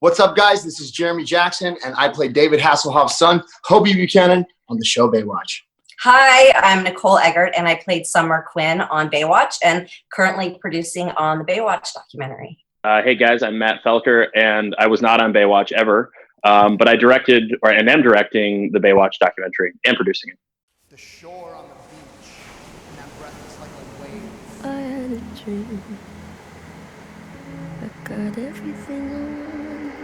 What's up, guys? This is Jeremy Jackson, and I play David Hasselhoff's son, Hobie Buchannon, on the show Baywatch. Hi, I'm Nicole Eggert, and I played Summer Quinn on Baywatch and currently producing on the Baywatch documentary. Hey, guys, I'm Matt Felker, and I was not on Baywatch ever, but I directed and am directing the Baywatch documentary and producing it. The shore on the beach, and that breath is like a wave. I had a dream. I got everything I want.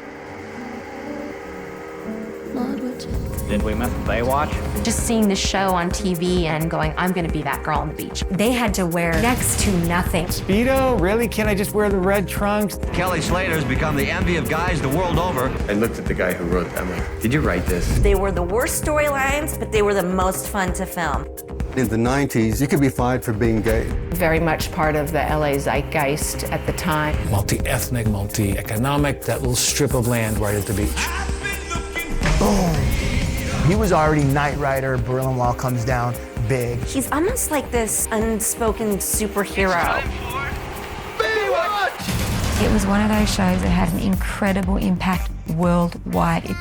Not what you think. Did we miss Baywatch? Just seeing the show on TV and going, I'm gonna be that girl on the beach. They had to wear next to nothing. Speedo? Really? Can't I just wear the red trunks? Kelly Slater's become the envy of guys the world over. I looked at the guy who wrote them. Like, did you write this? They were the worst storylines, but they were the most fun to film. In the 90s, you could be fired for being gay. Very much part of the LA zeitgeist at the time. Multi-ethnic, multi-economic, that little strip of land right at the beach. Boom. He was already Knight Rider, Berlin Wall comes down, big. He's almost like this unspoken superhero. Baywatch! It was one of those shows that had an incredible impact worldwide.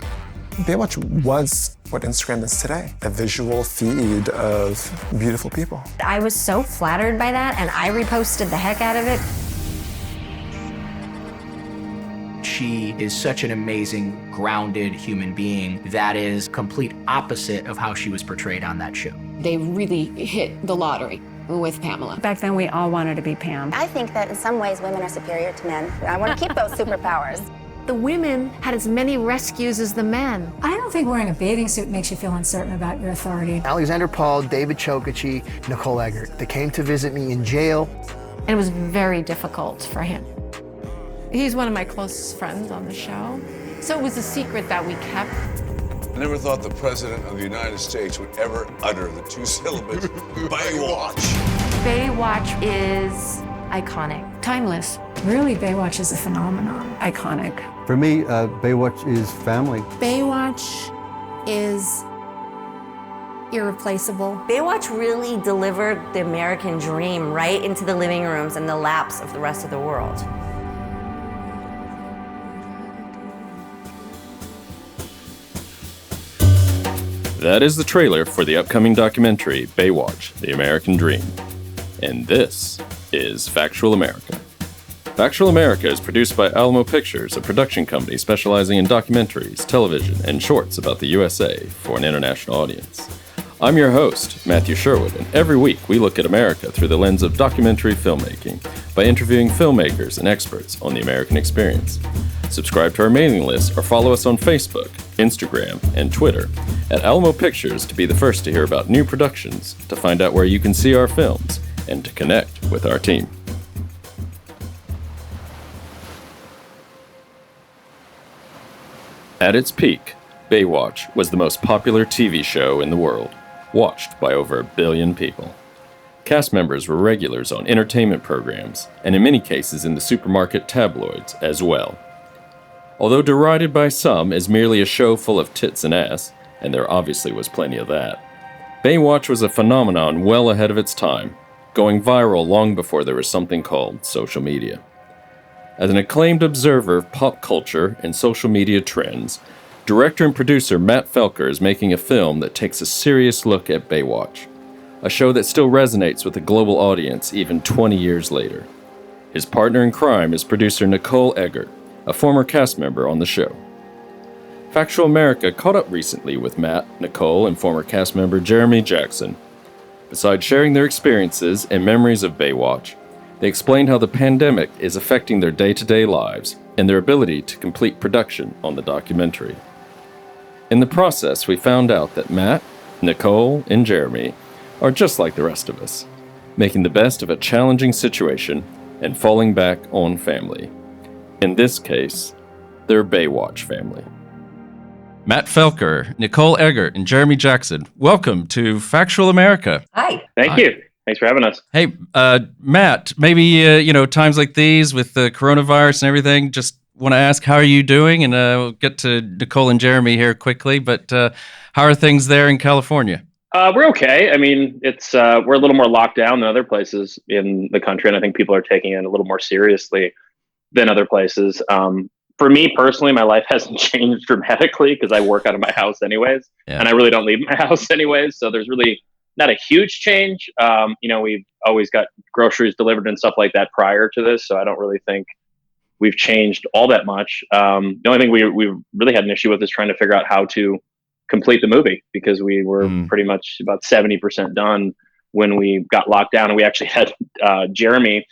Baywatch was what Instagram is today, a visual feed of beautiful people. I was so flattered by that, and I reposted the heck out of it. She is such an amazing, grounded human being that is complete opposite of how she was portrayed on that show. They really hit the lottery with Pamela. Back then, we all wanted to be Pam. I think that in some ways women are superior to men. I want to keep those superpowers. The women had as many rescues as the men. I don't think wearing a bathing suit makes you feel uncertain about your authority. Alexander Paul, David Chokichi, Nicole Eggert. They came to visit me in jail. And it was very difficult for him. He's one of my closest friends on the show. So it was a secret that we kept. I never thought the President of the United States would ever utter the two syllables, Baywatch. Baywatch is iconic. Timeless. Really, Baywatch is a phenomenon. Iconic. For me, Baywatch is family. Baywatch is irreplaceable. Baywatch really delivered the American dream right into the living rooms and the laps of the rest of the world. That is the trailer for the upcoming documentary, Baywatch, The American Dream. And this is Factual America. Factual America is produced by Alamo Pictures, a production company specializing in documentaries, television, and shorts about the USA for an international audience. I'm your host, Matthew Sherwood, and every week we look at America through the lens of documentary filmmaking by interviewing filmmakers and experts on the American experience. Subscribe to our mailing list or follow us on Facebook, Instagram, and Twitter at Alamo Pictures to be the first to hear about new productions, to find out where you can see our films, and to connect with our team. At its peak, Baywatch was the most popular TV show in the world, watched by over 1 billion people. Cast members were regulars on entertainment programs, and in many cases in the supermarket tabloids as well. Although derided by some as merely a show full of tits and ass, and there obviously was plenty of that, Baywatch was a phenomenon well ahead of its time, going viral long before there was something called social media. As an acclaimed observer of pop culture and social media trends, director and producer Matt Felker is making a film that takes a serious look at Baywatch, a show that still resonates with a global audience even 20 years later. His partner in crime is producer Nicole Eggert, a former cast member on the show. Factual America caught up recently with Matt, Nicole, and former cast member Jeremy Jackson. Besides sharing their experiences and memories of Baywatch, they explained how the pandemic is affecting their day-to-day lives and their ability to complete production on the documentary. In the process, we found out that Matt, Nicole, and Jeremy are just like the rest of us, making the best of a challenging situation and falling back on family. In this case, their Baywatch family. Matt Felker, Nicole Eggert, and Jeremy Jackson, welcome to Factual America. Hi. Thank you. Thanks for having us. Hey, Matt, maybe, times like these with the coronavirus and everything, just want to ask, how are you doing? And we'll get to Nicole and Jeremy here quickly, but how are things there in California? We're okay. I mean, it's we're a little more locked down than other places in the country, and I think people are taking it a little more seriously than other places. for me personally, my life hasn't changed dramatically because I work out of my house anyways, and I really don't leave my house anyways. So there's really not a huge change. We've always got groceries delivered and stuff like that prior to this, so I don't really think we've changed all that much. The only thing we really had an issue with is trying to figure out how to complete the movie, because we were pretty much about 70% done when we got locked down, and we actually had Jeremy.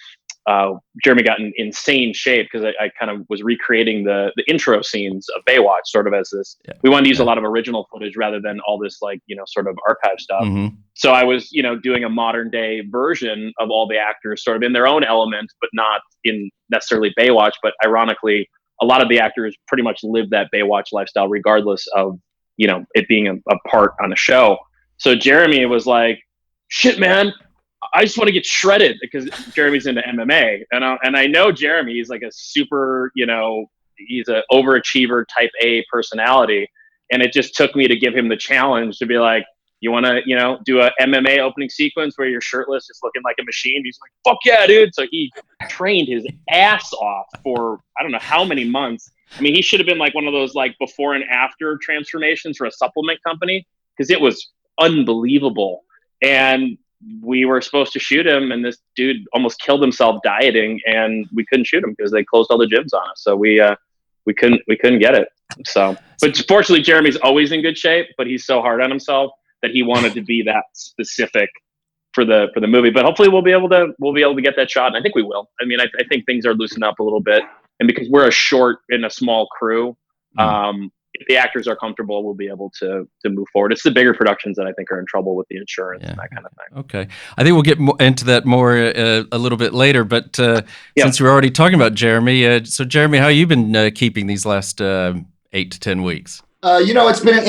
Jeremy got in insane shape because I kind of was recreating the intro scenes of Baywatch, sort of as this. Yeah. We wanted to use a lot of original footage rather than all this sort of archive stuff. Mm-hmm. So I was doing a modern day version of all the actors sort of in their own element, but not in necessarily Baywatch. But ironically, a lot of the actors pretty much live that Baywatch lifestyle, regardless of it being a part on a show. So Jeremy was like, "Shit, man, I just want to get shredded," because Jeremy's into MMA, and I know Jeremy. He's like a super, he's an overachiever type A personality, and it just took me to give him the challenge to be like, "You want to, do a MMA opening sequence where you're shirtless, just looking like a machine?" He's like, "Fuck yeah, dude!" So he trained his ass off for I don't know how many months. I mean, he should have been like one of those like before and after transformations for a supplement company, because it was unbelievable. And we were supposed to shoot him, and this dude almost killed himself dieting, and we couldn't shoot him because they closed all the gyms on us. So we couldn't get it. So, but fortunately, Jeremy's always in good shape, but he's so hard on himself that he wanted to be that specific for the movie. But hopefully, we'll be able to get that shot, and I think we will. I mean, I think things are loosened up a little bit, and because we're a short and a small crew. If the actors are comfortable, we'll be able to move forward. It's the bigger productions that I think are in trouble with the insurance and that kind of thing. Okay. I think we'll get into that more a little bit later, but since we're already talking about Jeremy, so Jeremy, how have you been keeping these last 8 to 10 weeks? It's been an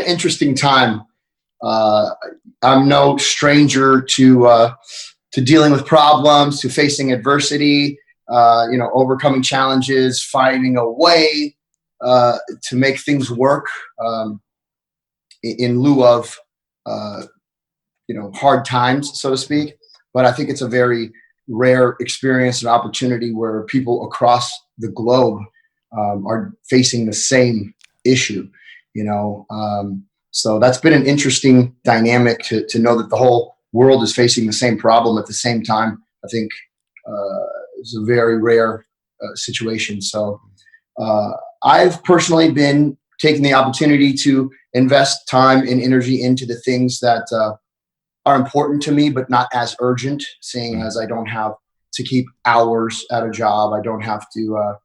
interesting time. I'm no stranger to dealing with problems, to facing adversity, overcoming challenges, finding a way to make things work in lieu of hard times, so to speak. But I think it's a very rare experience and opportunity where people across the globe are facing the same issue. So that's been an interesting dynamic to know that the whole world is facing the same problem at the same time. I think it's a very rare situation. So I've personally been taking the opportunity to invest time and energy into the things that are important to me, but not as urgent, seeing as I don't have to keep hours at a job. I don't have to,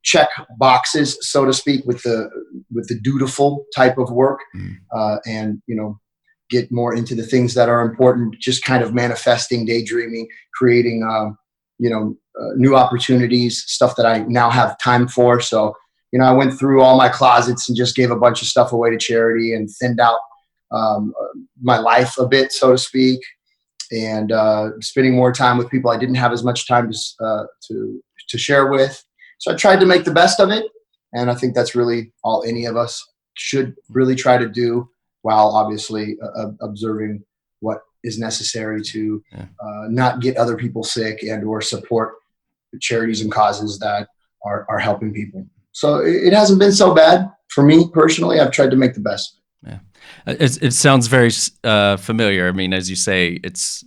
check boxes, so to speak, with the dutiful type of work, and get more into the things that are important. Just kind of manifesting, daydreaming, creating, new opportunities, stuff that I now have time for. So, I went through all my closets and just gave a bunch of stuff away to charity and thinned out my life a bit, so to speak, and spending more time with people I didn't have as much time to share with. So I tried to make the best of it, and I think that's really all any of us should really try to do, while obviously observing what is necessary to not get other people sick and or support charities and causes that are helping people. So it hasn't been so bad for me personally. I've tried to make the best. Yeah, it sounds very familiar. I mean, as you say, it's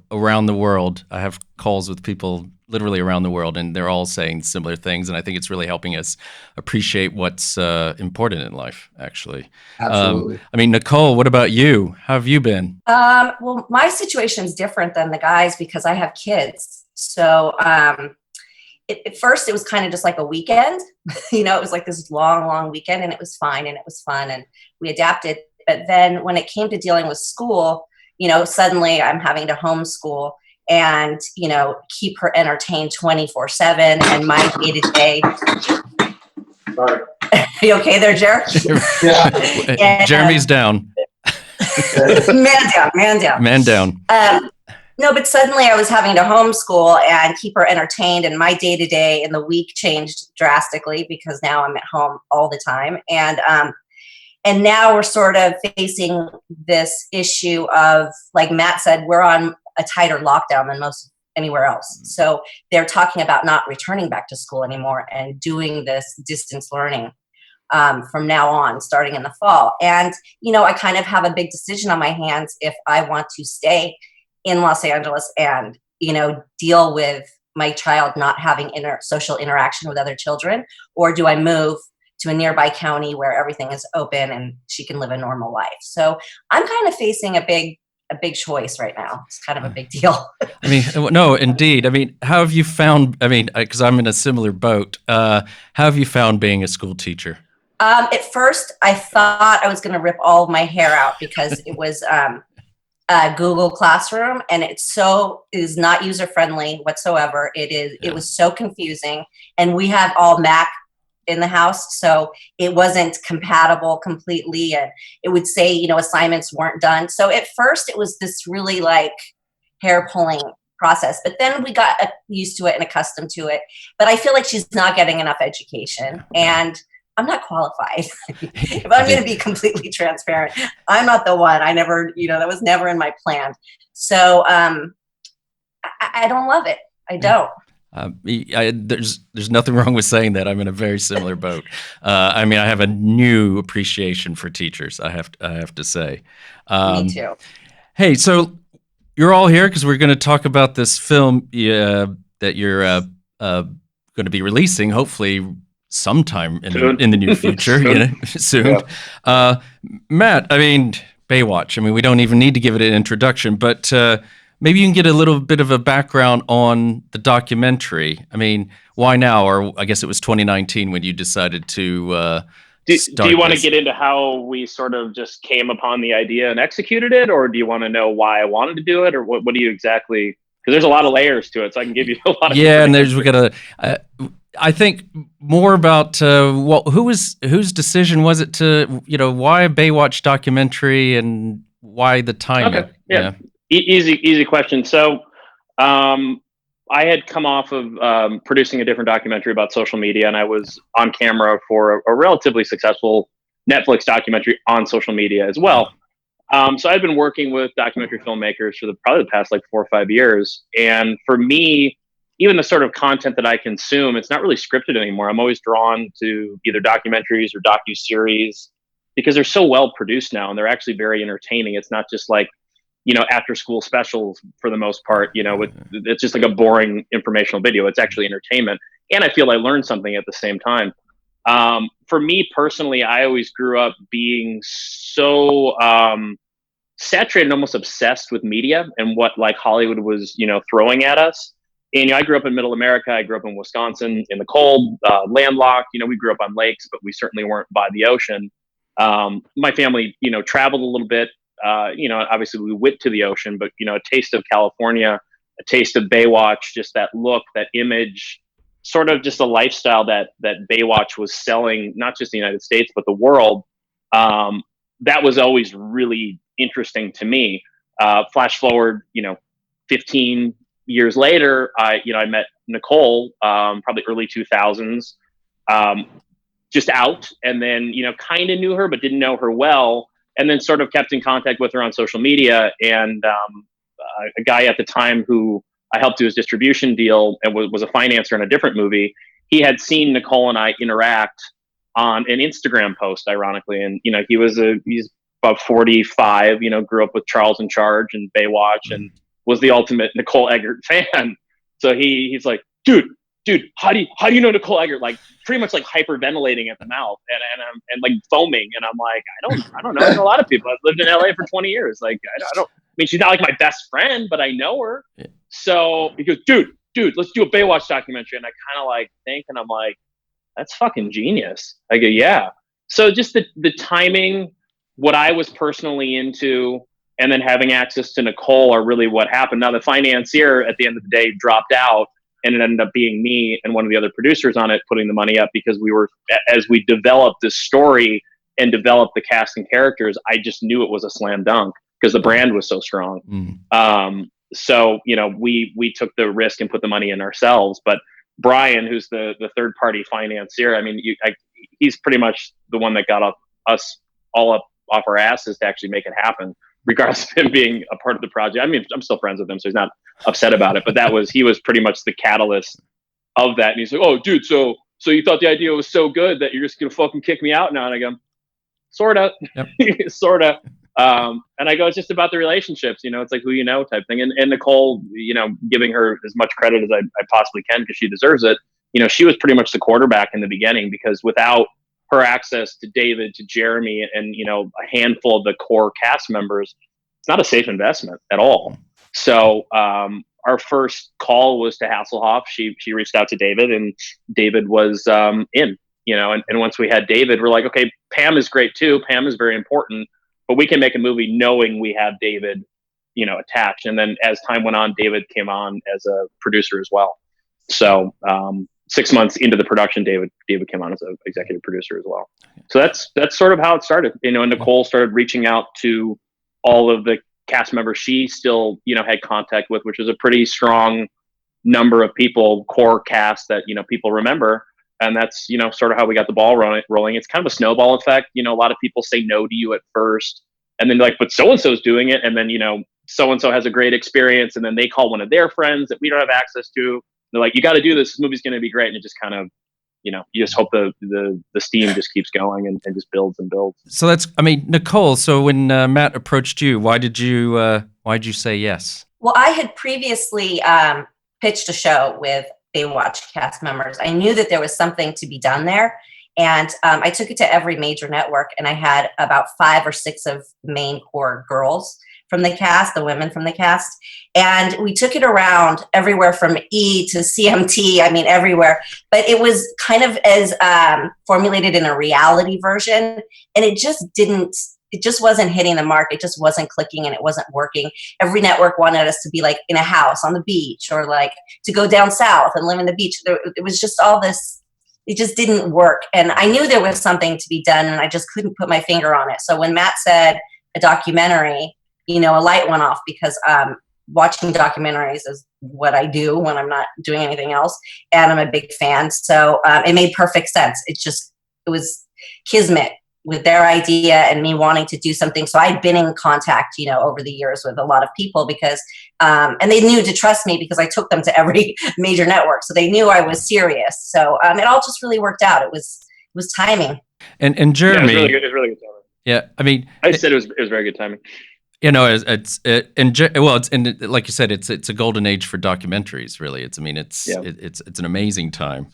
around the world. I have calls with people literally around the world, and they're all saying similar things. And I think it's really helping us appreciate what's important in life, actually. Absolutely. I mean, Nicole, what about you? How have you been? Well, my situation is different than the guys because I have kids. So at first it was kind of just like a weekend, it was like this long weekend, and it was fine and it was fun and we adapted. But then when it came to dealing with school, suddenly I'm having to homeschool and, keep her entertained 24/7 and my day-to-day. Sorry. You okay there, Jer? Yeah. Jeremy's down. Man down. No, but suddenly I was having to homeschool and keep her entertained, and my day-to-day in the week changed drastically because now I'm at home all the time. And now we're sort of facing this issue of, like Matt said, we're on a tighter lockdown than most anywhere else. So they're talking about not returning back to school anymore and doing this distance learning from now on, starting in the fall. And, I kind of have a big decision on my hands if I want to stay in Los Angeles and, deal with my child not having social interaction with other children, or do I move to a nearby county where everything is open and she can live a normal life? So I'm kind of facing a big choice right now. It's kind of a big deal. I mean, no, indeed. I mean, how have you found, because I'm in a similar boat, how have you found being a school teacher? At first, I thought I was going to rip all of my hair out because it was Google Classroom, and it is not user friendly whatsoever. It was so confusing, and we have all Mac in the house, so it wasn't compatible completely, and it would say assignments weren't done. So at first it was this really like hair pulling process, but then we got used to it and accustomed to it. But I feel like she's not getting enough education, and I'm not qualified. If I'm going to be completely transparent, I'm not the one. I never, that was never in my plan. So I don't love it. I don't. There's nothing wrong with saying that. I'm in a very similar boat. I have a new appreciation for teachers. I have to say. Me too. Hey, so you're all here because we're going to talk about this film that you're going to be releasing, hopefully sometime in the near future, soon. Yeah. Matt, Baywatch. We don't even need to give it an introduction, but maybe you can get a little bit of a background on the documentary. Why now? Or I guess it was 2019 when you decided to do you want to this. get into how we sort of just came upon the idea and executed it, or do you want to know why I wanted to do it, or what do you exactly? Because there's a lot of layers to it, so I can give you a lot of and we got I think more about whose decision was it to why a Baywatch documentary and why the timing? Okay. Yeah. Easy question. So I had come off of producing a different documentary about social media, and I was on camera for a relatively successful Netflix documentary on social media as well. So I've been working with documentary filmmakers for probably the past 4 or 5 years. And for me, even the sort of content that I consume, it's not really scripted anymore. I'm always drawn to either documentaries or docuseries because they're so well produced now, and they're actually very entertaining. It's not just after school specials for the most part, it's just like a boring informational video. It's actually entertainment. And I feel I learned something at the same time. For me personally, I always grew up being so saturated, almost obsessed with media and what Hollywood was, throwing at us. And I grew up in Middle America. I grew up in Wisconsin in the cold, landlocked. We grew up on lakes, but we certainly weren't by the ocean. My family, traveled a little bit. Obviously we went to the ocean, but a taste of California, a taste of Baywatch, just that look, that image, sort of just a lifestyle that Baywatch was selling, not just the United States, but the world. That was always really interesting to me. Flash forward, 15 years later, I met Nicole, probably early 2000s, just out, and then, kind of knew her, but didn't know her well. And then sort of kept in contact with her on social media. And a guy at the time who I helped do his distribution deal and was a financer in a different movie, he had seen Nicole and I interact on an Instagram post, ironically. And, he's about 45, grew up with Charles in Charge and Baywatch and was the ultimate Nicole Eggert fan. So he's like, dude, how do you know Nicole Eggert? Pretty much hyperventilating at the mouth and foaming. And I'm like, I don't know. I know a lot of people. I've lived in LA for 20 years. I don't, she's not my best friend, but I know her. Yeah. So he goes, dude, let's do a Baywatch documentary. And I kind of think, and I'm like, that's fucking genius. I go, yeah. So just the timing, what I was personally into, and then having access to Nicole are really what happened. Now the financier at the end of the day dropped out, and it ended up being me and one of the other producers on it putting the money up, because as we developed this story and developed the cast and characters, I just knew it was a slam dunk because the brand was so strong. So, we took the risk and put the money in ourselves. But Brian, who's the third party financier, he's pretty much the one that got us all up off our asses to actually make it happen. regardless of him being a part of the project. I mean, I'm still friends with him, so he's not upset about it. But he was pretty much the catalyst of that. And he's like, "Oh, dude, so you thought the idea was so good that you're just gonna fucking kick me out now?" And I go, "Sorta, Yep. sorta." And I go, "It's just about the relationships, it's like who you know type thing." And Nicole, giving her as much credit as I possibly can because she deserves it. She was pretty much the quarterback in the beginning, because without her access to David, to Jeremy, and a handful of the core cast members, it's not a safe investment at all. So our first call was to Hasselhoff. She reached out to David, and David was in. And once we had David, we're like, okay, Pam is great too. Pam is very important, but we can make a movie knowing we have David, attached. And then as time went on, David came on as a producer as well. So 6 months into the production, David came on as an executive producer as well. So that's sort of how it started. And Nicole started reaching out to all of the cast members she still, had contact with, which was a pretty strong number of people, core cast that, people remember. And that's, sort of how we got the ball rolling. It's kind of a snowball effect. A lot of people say no to you at first, and then like, but so-and-so's doing it. And then, so-and-so has a great experience. And then they call one of their friends that we don't have access to. They're like, you got to do this. This movie's going to be great. And it just kind of, you just hope the steam just keeps going and just builds and builds. So Nicole, so when Matt approached you, why'd you say yes? Well, I had previously pitched a show with Baywatch cast members. I knew that there was something to be done there. And I took it to every major network, and I had about 5 or 6 of main core girls from the cast, the women from the cast. And we took it around everywhere from E to CMT, everywhere. But it was kind of as formulated in a reality version. And it just wasn't hitting the mark. It just wasn't clicking, and it wasn't working. Every network wanted us to be like in a house on the beach, or like to go down south and live in the beach. It was just all this, it just didn't work. And I knew there was something to be done, and I just couldn't put my finger on it. So when Matt said a documentary, a light went off, because watching documentaries is what I do when I'm not doing anything else. And I'm a big fan. So it made perfect sense. It was kismet with their idea and me wanting to do something. So I'd been in contact, over the years with a lot of people, because, and they knew to trust me because I took them to every major network. So they knew I was serious. So it all just really worked out. It was timing. And Jeremy, it was really good timing. Yeah. I said it was very good timing. It's like you said, it's a golden age for documentaries. Really, it's an amazing time.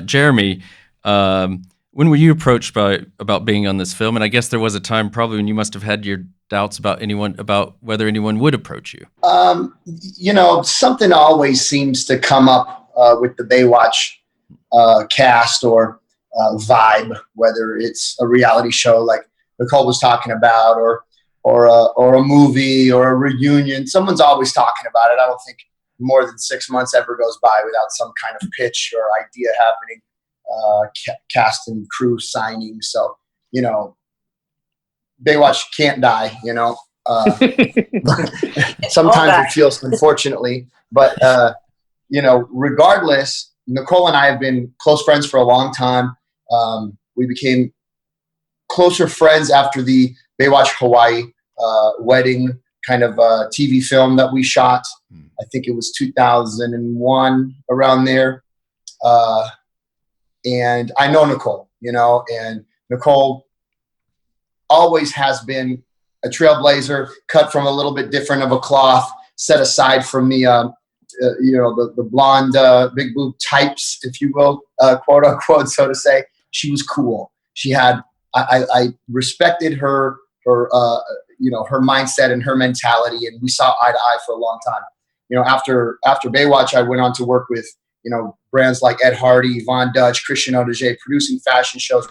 Jeremy, when were you approached about being on this film? And I guess there was a time probably when you must have had your doubts about whether anyone would approach you. Something always seems to come up with the Baywatch cast or vibe, whether it's a reality show like Nicole was talking about, or a movie or a reunion. Someone's always talking about it. I don't think more than 6 months ever goes by without some kind of pitch or idea happening, cast and crew signing. So, Baywatch can't die, sometimes it feels, unfortunately, but, regardless, Nicole and I have been close friends for a long time. We became closer friends after the Baywatch Hawaii wedding kind of TV film that we shot. I think it was 2001, around there. And I know Nicole, and Nicole always has been a trailblazer, cut from a little bit different of a cloth, set aside from the blonde, big boob types, if you will, quote unquote, so to say. She was cool. She had, I respected her mindset and her mentality, and we saw eye to eye for a long time. After Baywatch, I went on to work with, brands like Ed Hardy, Von Dutch, Christian Audigier, producing fashion shows,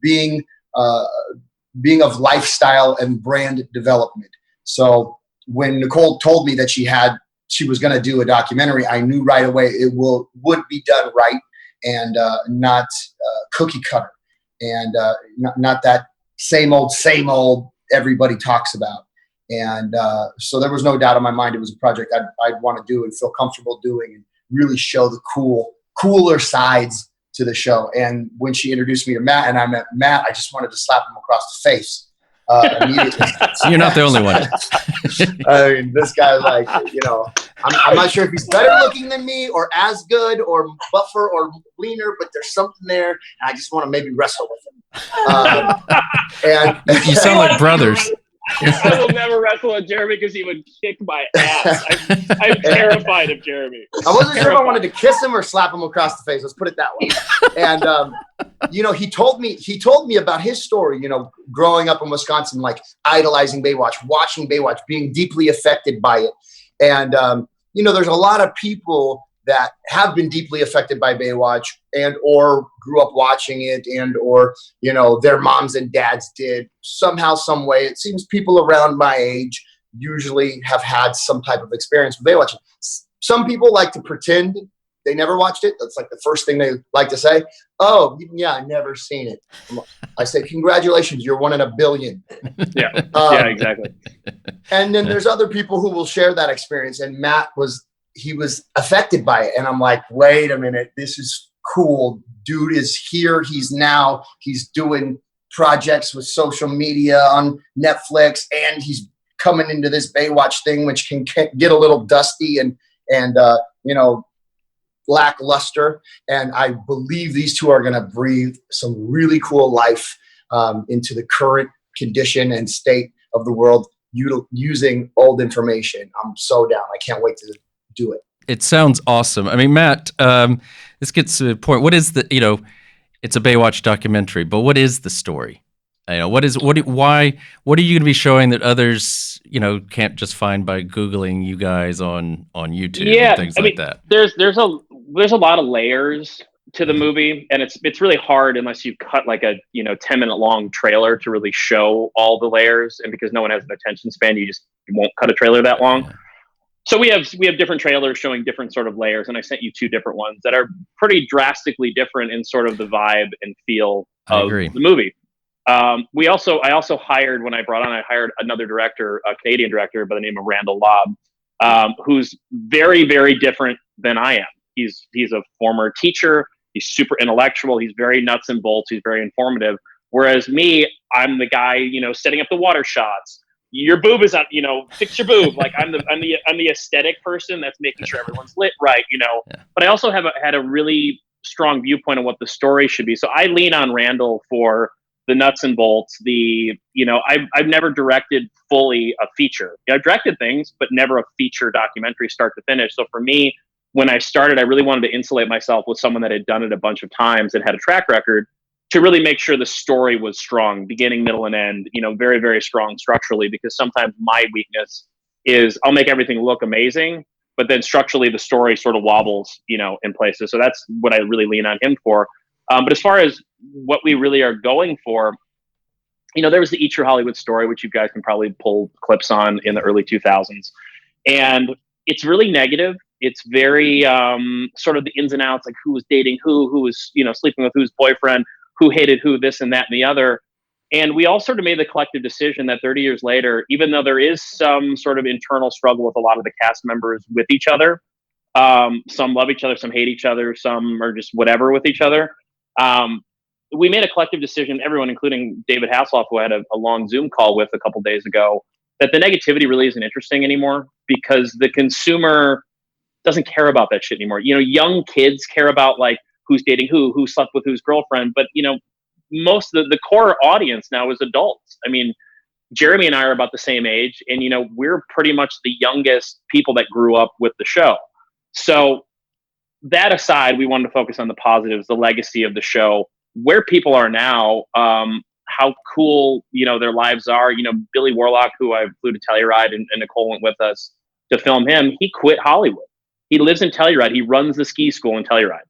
being of lifestyle and brand development. So when Nicole told me that she was going to do a documentary, I knew right away it would be done right, and not cookie cutter, and not that same old everybody talks about. And so there was no doubt in my mind it was a project I'd want to do and feel comfortable doing, and really show the cooler sides to the show. And when she introduced me to Matt and I met Matt, I just wanted to slap him across the face. immediately. You're not the only one. I mean, this guy, like, I'm not sure if he's better looking than me or as good or buffer or leaner, but there's something there. And I just want to maybe wrestle with him. And you sound like brothers. I will never wrestle with Jeremy because he would kick my ass. I'm terrified of Jeremy. I wasn't sure if I wanted to kiss him or slap him across the face. Let's put it that way. And he told me about his story. Growing up in Wisconsin, like idolizing Baywatch, watching Baywatch, being deeply affected by it. And there's a lot of people that have been deeply affected by Baywatch and or grew up watching it and or their moms and dads did somehow, some way. It seems people around my age usually have had some type of experience with Baywatch. Some people like to pretend they never watched it. That's like the first thing they like to say. Oh, yeah, I never seen it. I say, congratulations, you're 1 in a billion. Yeah, yeah, exactly. And then there's other people who will share that experience. And Matt was affected by it. And I'm like, wait a minute, this is cool. Dude is here. He's doing projects with social media on Netflix, and he's coming into this Baywatch thing, which can get a little dusty and lackluster. And I believe these two are going to breathe some really cool life into the current condition and state of the world using old information. I'm so down. I can't wait to do it. It sounds awesome. I mean, Matt, this gets to the point. What is it's a Baywatch documentary, but what is the story? Why, what are you going to be showing that others, can't just find by Googling you guys on YouTube and things like that? There's a lot of layers to the movie, and it's really hard unless you cut like a 10-minute long trailer to really show all the layers. And because no one has an attention span, you won't cut a trailer that long. Yeah. So we have different trailers showing different sort of layers, and I sent you 2 different ones that are pretty drastically different in sort of the vibe and feel of the movie. I also hired, when I brought on, I hired another director, a Canadian director by the name of Randall Lobb, who's very, very different than I am. He's a former teacher. He's super intellectual. He's very nuts and bolts. He's very informative. Whereas me, I'm the guy, setting up the water shots. Your boob is up, fix your boob. Like I'm the aesthetic person that's making sure everyone's lit right, But I also had a really strong viewpoint on what the story should be. So I lean on Randall for the nuts and bolts. I've never directed fully a feature. I've directed things, but never a feature documentary start to finish. So for me, when I started, I really wanted to insulate myself with someone that had done it a bunch of times and had a track record to really make sure the story was strong, beginning, middle, and end, very, very strong structurally, because sometimes my weakness is I'll make everything look amazing, but then structurally the story sort of wobbles, in places. So that's what I really lean on him for. But as far as what we really are going for, there was the Eat Your Hollywood Story, which you guys can probably pull clips on in the early 2000s. And it's really negative. It's very sort of the ins and outs, like who was dating who was, sleeping with whose boyfriend, who hated who, this and that and the other. And we all sort of made the collective decision that 30 years later, even though there is some sort of internal struggle with a lot of the cast members with each other, some love each other, some hate each other, some are just whatever with each other. We made a collective decision, everyone, including David Hasselhoff, who I had a long Zoom call with a couple days ago, that the negativity really isn't interesting anymore because the consumer doesn't care about that shit anymore. Young kids care about like who's dating who slept with whose girlfriend, but most of the core audience now is adults. I mean, Jeremy and I are about the same age, and we're pretty much the youngest people that grew up with the show. So that aside, we wanted to focus on the positives, the legacy of the show, where people are now, how cool their lives are. Billy Warlock, who I flew to Telluride, and Nicole went with us to film him. He quit Hollywood. He lives in Telluride. He runs the ski school in Telluride.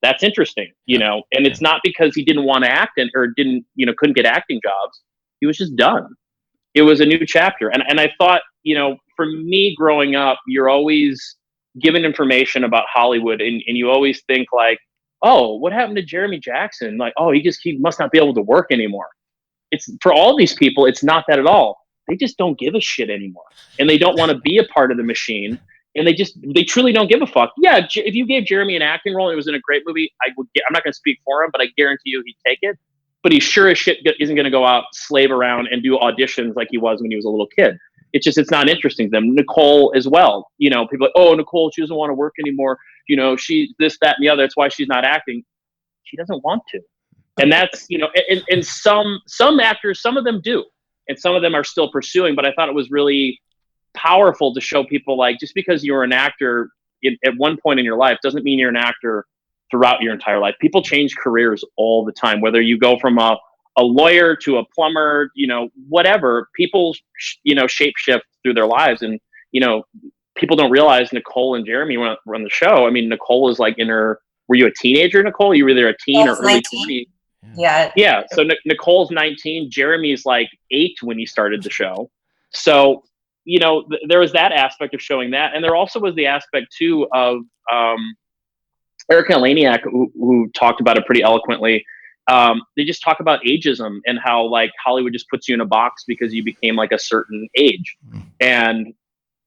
That's interesting, and it's not because he didn't want to act or couldn't get acting jobs. He was just done. It was a new chapter. And I thought, for me growing up, you're always given information about Hollywood and you always think like, oh, what happened to Jeremy Jackson? Like, oh, he must not be able to work anymore. It's for all these people, it's not that at all. They just don't give a shit anymore. And they don't want to be a part of the machine. And they truly don't give a fuck. Yeah, if you gave Jeremy an acting role and it was in a great movie, I'm not going to speak for him, but I guarantee you he'd take it. but he sure as shit isn't going to go out, slave around, and do auditions like he was when he was a little kid. It's not interesting to them. Nicole as well. People are like, oh, Nicole, she doesn't want to work anymore. She's this, that, and the other. That's why she's not acting. She doesn't want to. And that's, and some actors, some of them do, and some of them are still pursuing. But I thought it was really powerful to show people, like, just because you're an actor at one point in your life doesn't mean you're an actor throughout your entire life. People change careers all the time, whether you go from a lawyer to a plumber, whatever. People, shape shift through their lives. And, people don't realize Nicole and Jeremy run the show. I mean, Nicole is like were you a teenager, Nicole? You were either a teen or early 20s? Yeah. Yeah. So Nicole's 19. Jeremy's like 8 when he started the show. So, there was that aspect of showing that. And there also was the aspect too of Erica Laniak, who talked about it pretty eloquently. They just talk about ageism and how, like, Hollywood just puts you in a box because you became like a certain age. And,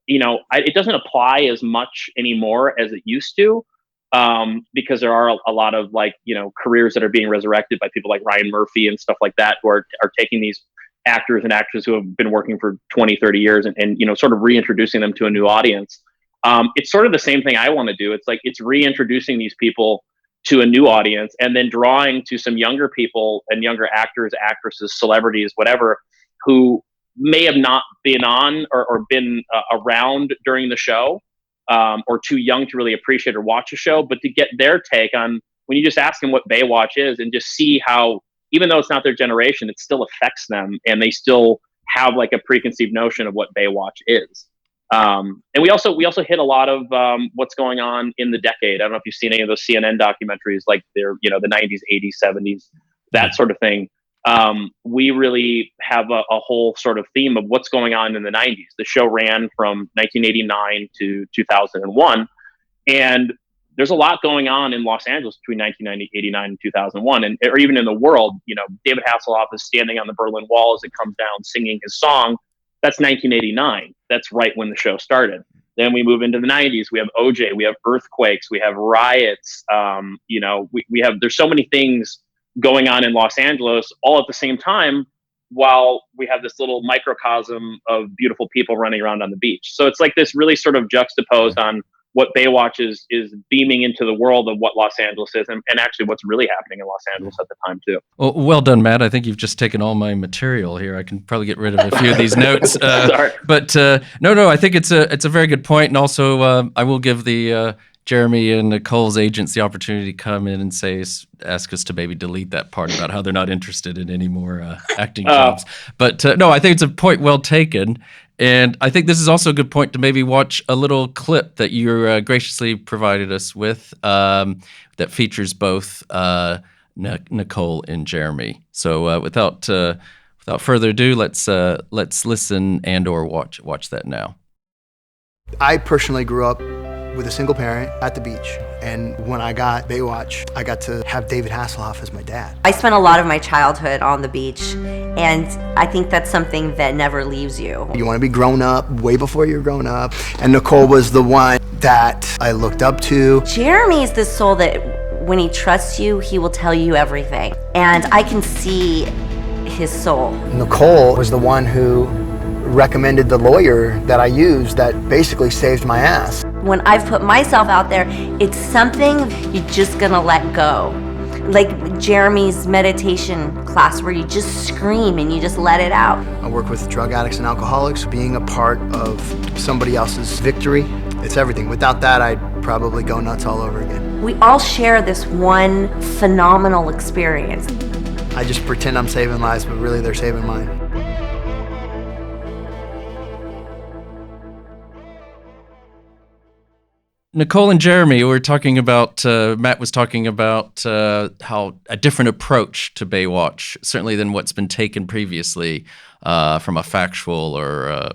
it doesn't apply as much anymore as it used to, because there are a lot of, like, careers that are being resurrected by people like Ryan Murphy and stuff like that, who are taking these actors and actresses who have been working for 20, 30 years and sort of reintroducing them to a new audience. It's sort of the same thing I want to do. It's like, it's reintroducing these people to a new audience and then drawing to some younger people and younger actors, actresses, celebrities, whatever, who may have not been on or been around during the show, or too young to really appreciate or watch a show, but to get their take on, when you just ask them what Baywatch is and just see how, even though it's not their generation, it still affects them and they still have like a preconceived notion of what Baywatch is. And we also hit a lot of what's going on in the decade. I don't know if you've seen any of those CNN documentaries, like they're, the 90s, 80s, 70s, that sort of thing. We really have a whole sort of theme of what's going on in the 90s. The show ran from 1989 to 2001. And there's a lot going on in Los Angeles between 1989 and 2001, or even in the world. David Hasselhoff is standing on the Berlin Wall as it comes down, singing his song. That's 1989. That's right when the show started. Then we move into the 90s. We have OJ. We have earthquakes. We have riots. We have. There's so many things going on in Los Angeles all at the same time, while we have this little microcosm of beautiful people running around on the beach. So it's like this really sort of juxtaposed on what Baywatch is beaming into the world of what Los Angeles is, and actually what's really happening in Los Angeles at the time too. Well done, Matt. I think you've just taken all my material here. I can probably get rid of a few of these notes. Sorry. But no, I think it's a very good point. And also, I will give the Jeremy and Nicole's agents the opportunity to come in and ask us to maybe delete that part about how they're not interested in any more acting jobs. But no, I think it's a point well taken. And I think this is also a good point to maybe watch a little clip that you graciously provided us with that features both Nicole and Jeremy. So without further ado, let's listen and/or watch that now. I personally grew up with a single parent at the beach, and when I got Baywatch, I got to have David Hasselhoff as my dad. I spent a lot of my childhood on the beach, and I think that's something that never leaves you. You want to be grown up way before you're grown up, and Nicole was the one that I looked up to. Jeremy is this soul that when he trusts you, he will tell you everything, and I can see his soul. Nicole was the one who recommended the lawyer that I used that basically saved my ass. When I've put myself out there, it's something you're just gonna let go. Like Jeremy's meditation class where you just scream and you just let it out. I work with drug addicts and alcoholics. Being a part of somebody else's victory, it's everything. Without that, I'd probably go nuts all over again. We all share this one phenomenal experience. I just pretend I'm saving lives, but really they're saving mine. Nicole and Jeremy, we're talking about, Matt was talking about how a different approach to Baywatch, certainly than what's been taken previously from a factual or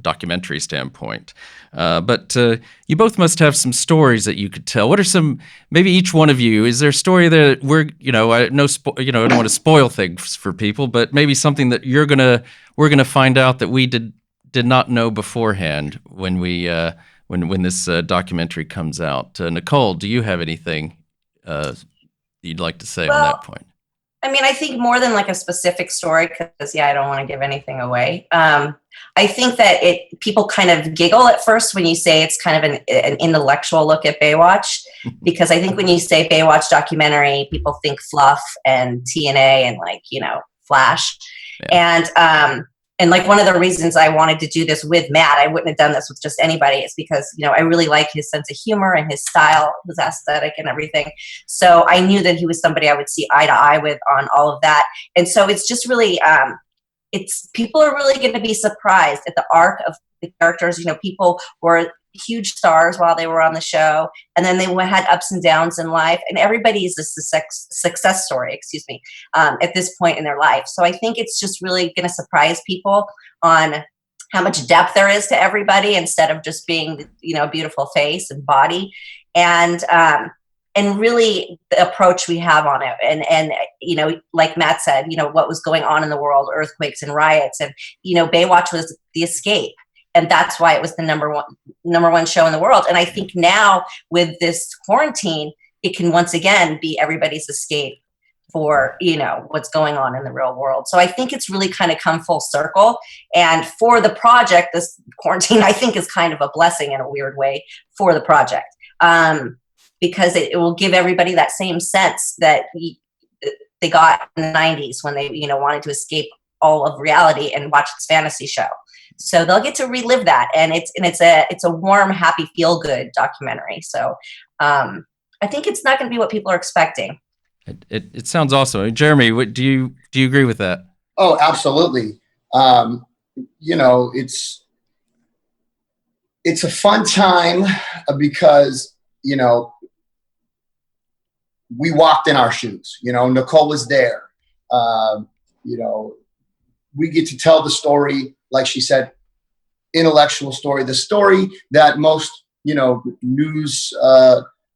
documentary standpoint. But you both must have some stories that you could tell. What are some, maybe each one of you, is there a story that I don't want to spoil things for people, but maybe something that we're gonna find out that we did not know beforehand when we when this documentary comes out. Nicole, do you have anything you'd like to say on that point? I mean, I think more than like a specific story, because I don't want to give anything away. I think that people kind of giggle at first when you say it's kind of an intellectual look at Baywatch, because I think when you say Baywatch documentary, people think fluff and TNA and like, Flash. Yeah. And like one of the reasons I wanted to do this with Matt, I wouldn't have done this with just anybody, is because, I really like his sense of humor and his style, his aesthetic and everything. So I knew that he was somebody I would see eye to eye with on all of that. And so it's just really, people are really going to be surprised at the arc of the characters. People were huge stars while they were on the show, and then they had ups and downs in life, and everybody is a success story, at this point in their life. So I think it's just really going to surprise people on how much depth there is to everybody, instead of just being, a beautiful face and body, and really the approach we have on it. And like Matt said, what was going on in the world, earthquakes and riots, and, Baywatch was the escape. And that's why it was the number one show in the world. And I think now with this quarantine, it can once again be everybody's escape for, what's going on in the real world. So I think it's really kind of come full circle. And for the project, this quarantine, I think, is kind of a blessing in a weird way for the project. Because it will give everybody that same sense that they got in the 90s when they, wanted to escape all of reality and watch this fantasy show. So they'll get to relive that, and it's a warm, happy, feel good documentary. So I think it's not going to be what people are expecting. It sounds awesome. Jeremy, do you agree with that? Oh, absolutely. It's a fun time because we walked in our shoes. Nicole was there. We get to tell the story, like she said, intellectual story, the story that most, news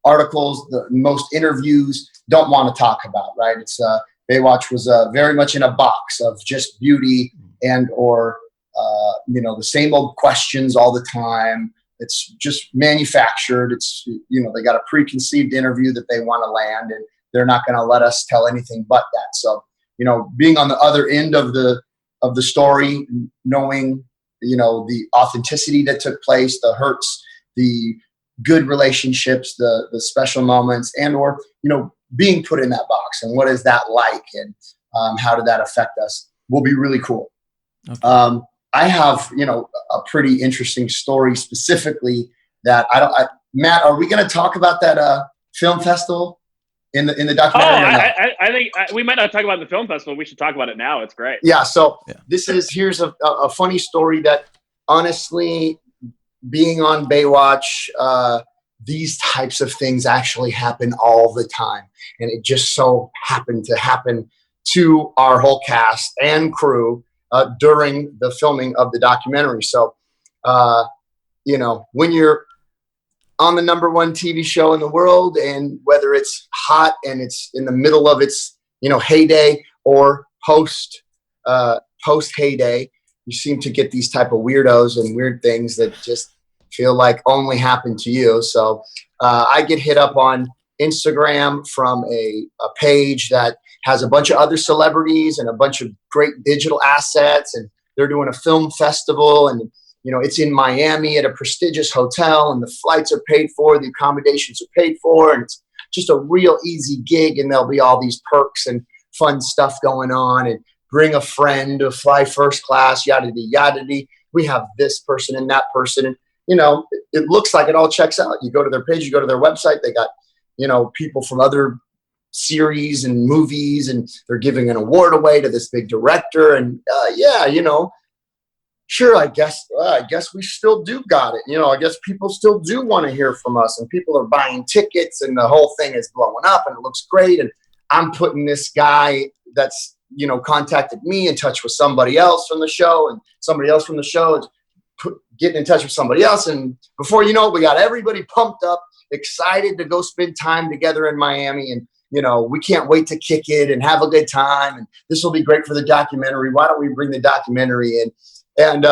articles, the most interviews don't want to talk about, right? It's Baywatch was very much in a box of just beauty and or the same old questions all the time. It's just manufactured. It's they got a preconceived interview that they want to land, and they're not going to let us tell anything but that. So being on the other end of the story, knowing the authenticity that took place, the hurts, the good relationships, the special moments, and or being put in that box, and what is that like, and how did that affect us, will be really cool. Okay. I have a pretty interesting story specifically that Matt, are we going to talk about that film festival in the documentary? I think we might not talk about the film festival. We should talk about it now. It's great. Yeah. So here's a funny story that, honestly, being on Baywatch, these types of things actually happen all the time. And it just so happened to happen to our whole cast and crew during the filming of the documentary. So, when you're on the #1 TV show in the world, and whether it's hot and it's in the middle of its, heyday, or post heyday, you seem to get these type of weirdos and weird things that just feel like only happen to you. So I get hit up on Instagram from a page that has a bunch of other celebrities and a bunch of great digital assets, and they're doing a film festival, and it's in Miami at a prestigious hotel, and the flights are paid for, the accommodations are paid for, and it's just a real easy gig, and there'll be all these perks and fun stuff going on, and bring a friend to fly first class, yada yada. We have this person and that person, and it looks like it all checks out. You go to their page, you go to their website, they got people from other series and movies, and they're giving an award away to this big director, and sure, I guess we still do got it. I guess people still do want to hear from us, and people are buying tickets, and the whole thing is blowing up, and it looks great. And I'm putting this guy that's contacted me in touch with somebody else from the show, and somebody else from the show is getting in touch with somebody else, and before you know it, we got everybody pumped up, excited to go spend time together in Miami, and we can't wait to kick it and have a good time, and this will be great for the documentary. Why don't we bring the documentary in? And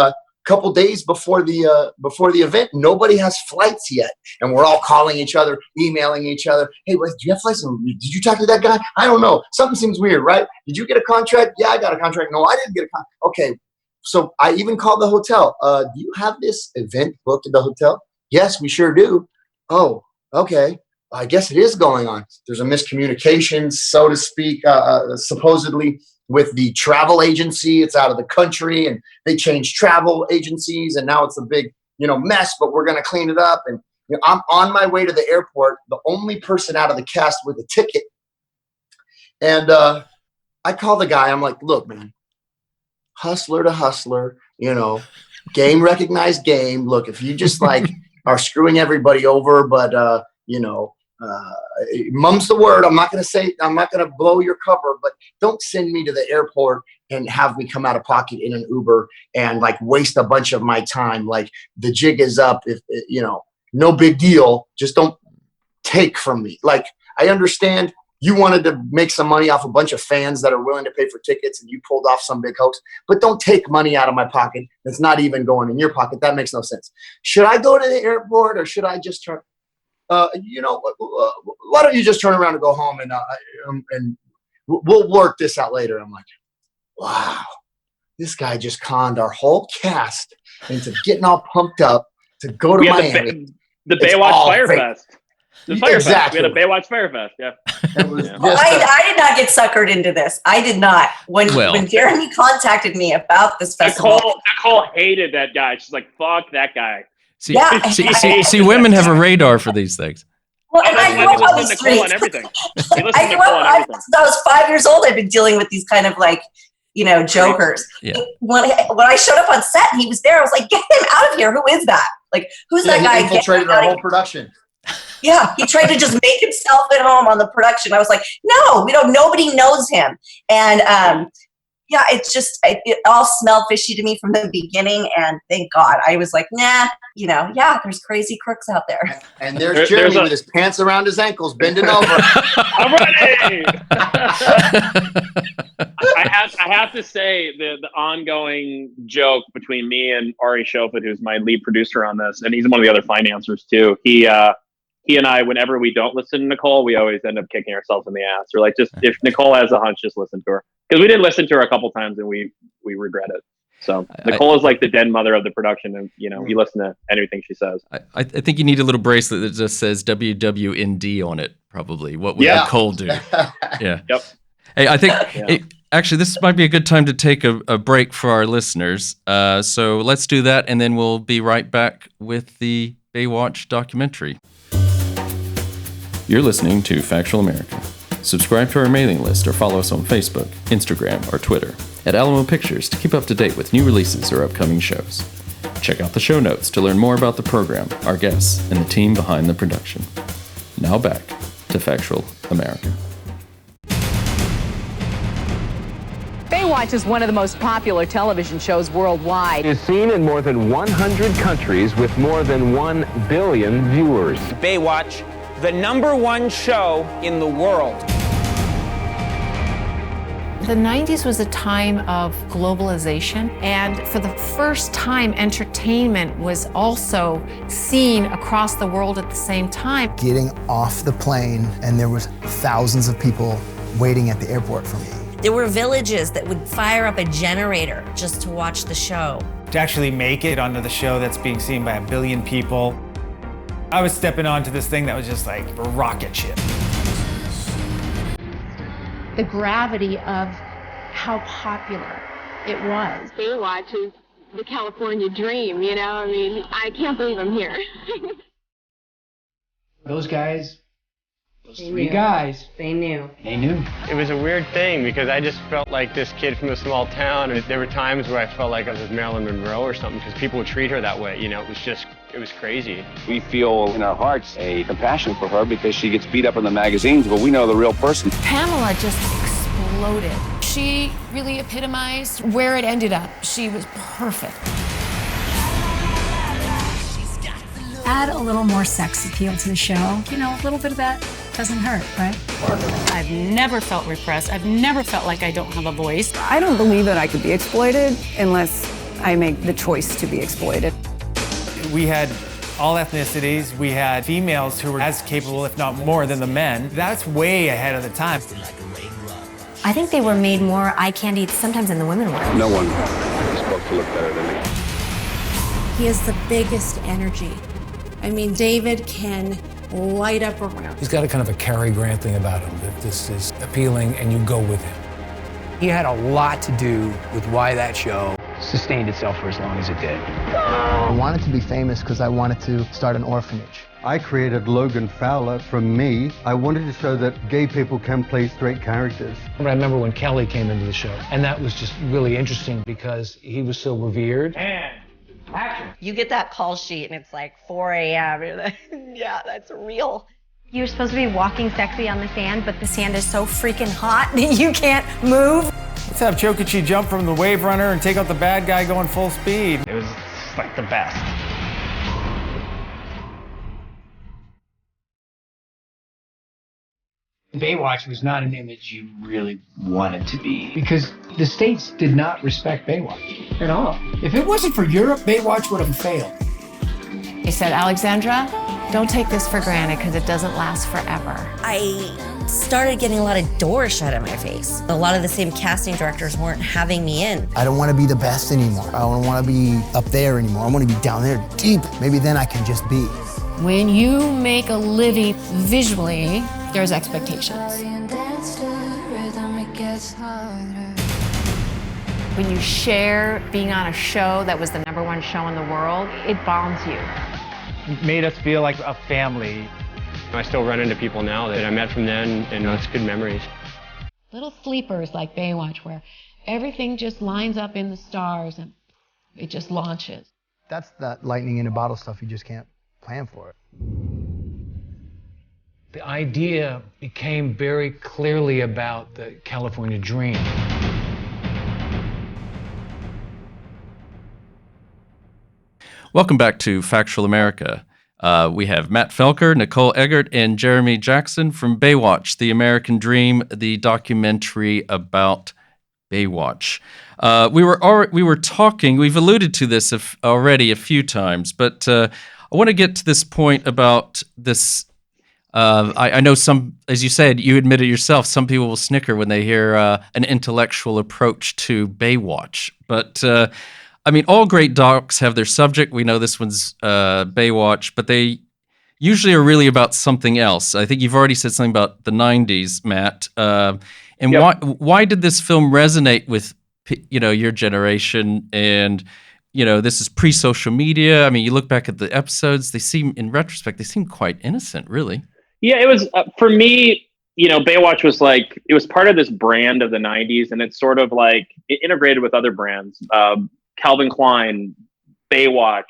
couple days before the event, nobody has flights yet, and we're all calling each other, emailing each other. Hey, do you have flights? Did you talk to that guy? I don't know. Something seems weird, right? Did you get a contract? Yeah, I got a contract. No, I didn't get a contract. Okay, so I even called the hotel. Do you have this event booked at the hotel? Yes, we sure do. Oh, okay. I guess it is going on. There's a miscommunication, so to speak, supposedly with the travel agency. It's out of the country, and they changed travel agencies, and now it's a big, mess, but we're going to clean it up. And I'm on my way to the airport, the only person out of the cast with a ticket. And I call the guy. I'm like, look, man, hustler to hustler, game recognized game. Look, if you just are screwing everybody over, but mum's the word. I'm not going to blow your cover, but don't send me to the airport and have me come out of pocket in an Uber and waste a bunch of my time. The jig is up. If no big deal. Just don't take from me. I understand you wanted to make some money off a bunch of fans that are willing to pay for tickets, and you pulled off some big hoax, but don't take money out of my pocket that's not even going in your pocket. That makes no sense. Should I go to the airport, or should I just turn? Why don't you just turn around and go home, and we'll work this out later. I'm like, wow, this guy just conned our whole cast into getting all pumped up to go to Miami. The Baywatch Fire Fest. The Fire Exactly. Fest. We had a Baywatch Fire Fest. Yeah. I did not get suckered into this. I did not. When Jeremy contacted me about this festival, Nicole hated that guy. She's like, "Fuck that guy." See, women have a radar for these things. Well, and I grew up on these streets. I grew up. Since I was 5 years old. I've been dealing with these kind of jokers. Yeah. When I showed up on set and he was there, I was like, "Get him out of here! Who is that? Who's that guy?" He infiltrated our whole production. Yeah, he tried to just make himself at home on the production. I was like, "No, nobody knows him." And it all smelled fishy to me from the beginning. And thank God, I was like, "Nah, there's crazy crooks out there." And there's Jeremy with his pants around his ankles, bending over. I'm ready. I have to say the ongoing joke between me and Ari Shofet, who's my lead producer on this, and he's one of the other financiers too. He and I, whenever we don't listen to Nicole, we always end up kicking ourselves in the ass. We're like, if Nicole has a hunch, just listen to her. Because we did listen to her a couple times and we regret it. So Nicole is like the den mother of the production, and you listen to anything she says. I think you need a little bracelet that just says WWND on it. Probably. What would Nicole do? Yeah. Yep. Hey, I think actually this might be a good time to take a break for our listeners. So let's do that, and then we'll be right back with the Baywatch documentary. You're listening to Factual America. Subscribe to our mailing list or follow us on Facebook, Instagram, or Twitter at Alamo Pictures to keep up to date with new releases or upcoming shows. Check out the show notes to learn more about the program, our guests, and the team behind the production. Now back to Factual America. Baywatch is one of the most popular television shows worldwide. It is seen in more than 100 countries with more than 1 billion viewers. Baywatch, the #1 show in the world. The 90s was a time of globalization, and for the first time, entertainment was also seen across the world at the same time. Getting off the plane, and there was thousands of people waiting at the airport for me. There were villages that would fire up a generator just to watch the show. To actually make it onto the show that's being seen by 1 billion people, I was stepping onto this thing that was just like a rocket ship. The gravity of how popular it was. Baywatch is the California dream, I can't believe I'm here. Those guys, those three guys, they knew. It was a weird thing because I just felt like this kid from a small town, and there were times where I felt like I was with Marilyn Monroe or something because people would treat her that way. It was crazy. We feel in our hearts a compassion for her because she gets beat up in the magazines, but we know the real person. Pamela just exploded. She really epitomized where it ended up. She was perfect. Add a little more sex appeal to the show. A little bit of that doesn't hurt, right? I've never felt repressed. I've never felt like I don't have a voice. I don't believe that I could be exploited unless I make the choice to be exploited. We had all ethnicities. We had females who were as capable, if not more, than the men. That's way ahead of the time. I think they were made more eye candy sometimes than the women were. No one is supposed to look better than me. He has the biggest energy. I mean, David can light up a room. He's got a kind of a Cary Grant thing about him, that this is appealing and you go with him. He had a lot to do with why that show sustained itself for as long as it did. I wanted to be famous because I wanted to start an orphanage. I created Logan Fowler from me. I wanted to show that gay people can play straight characters. I remember when Kelly came into the show, and that was just really interesting because he was so revered. And action. You get that call sheet and it's like 4 a.m. You're like, yeah, that's real. You're supposed to be walking sexy on the sand, but the sand is so freaking hot that you can't move. Let's have Chokichi jump from the wave runner and take out the bad guy going full speed. It was like the best. Baywatch was not an image you really wanted to be, because the States did not respect Baywatch at all. If it wasn't for Europe, Baywatch would have failed. He said, Alexandra, don't take this for granted because it doesn't last forever. I started getting a lot of doors shut in my face. A lot of the same casting directors weren't having me in. I don't want to be the best anymore. I don't want to be up there anymore. I want to be down there deep. Maybe then I can just be. When you make a living visually, there's expectations. When you share being on a show that was the #1 show in the world, it bonds you. It made us feel like a family. I still run into people now that I met from then, and it's good memories. Little sleepers like Baywatch, where everything just lines up in the stars and it just launches. That's that lightning in a bottle stuff. You just can't plan for it. The idea became very clearly about the California dream. Welcome back to Factual America. We have Matt Felker, Nicole Eggert, and Jeremy Jackson from Baywatch, the American Dream, the documentary about Baywatch. We were talking. We've alluded to this already a few times, but I want to get to this point about this. I know some, as you said, you admitted yourself, some people will snicker when they hear an intellectual approach to Baywatch. But I mean, all great docs have their subject. We know this one's Baywatch, but they usually are really about something else. I think you've already said something about the 90s, Matt. And yep. Why did this film resonate with your generation? And this is pre-social media. I mean, you look back at the episodes; they seem, in retrospect, they seem quite innocent, really. Yeah, it was for me. Baywatch was like, it was part of this brand of the 90s, and it's sort of like it integrated with other brands. Calvin Klein, Baywatch,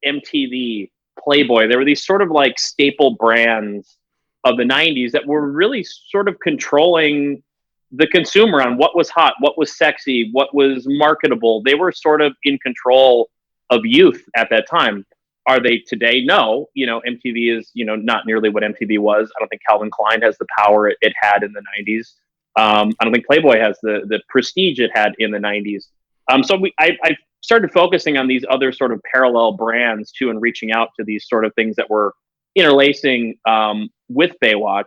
MTV, Playboy. There were these sort of like staple brands of the 90s that were really sort of controlling the consumer on what was hot, what was sexy, what was marketable. They were sort of in control of youth at that time. Are they today? No. MTV is, not nearly what MTV was. I don't think Calvin Klein has the power it had in the 90s. I don't think Playboy has the prestige it had in the 90s. So I started focusing on these other sort of parallel brands too, and reaching out to these sort of things that were interlacing with Baywatch.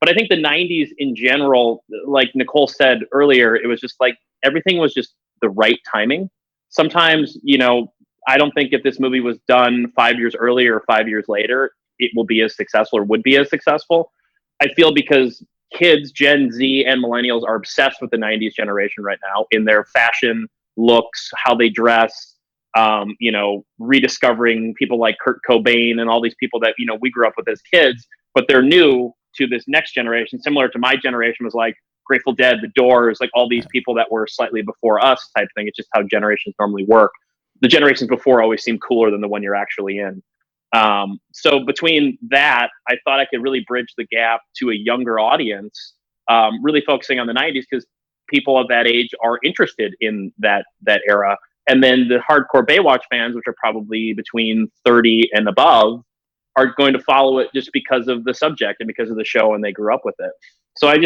But I think the 90s in general, like Nicole said earlier, it was just like everything was just the right timing. Sometimes, I don't think if this movie was done 5 years earlier or 5 years later, it will be as successful or would be as successful. I feel because kids, Gen Z and millennials, are obsessed with the 90s generation right now in their fashion, looks, how they dress, rediscovering people like Kurt Cobain and all these people that, we grew up with as kids, but they're new to this next generation, similar to my generation was like Grateful Dead, The Doors, like all these people that were slightly before us type thing. It's just how generations normally work. The generations before always seem cooler than the one you're actually in. So between that, I thought I could really bridge the gap to a younger audience, really focusing on the 90s because people of that age are interested in that era. And then the hardcore Baywatch fans, which are probably between 30 and above, are going to follow it just because of the subject and because of the show and they grew up with it. So I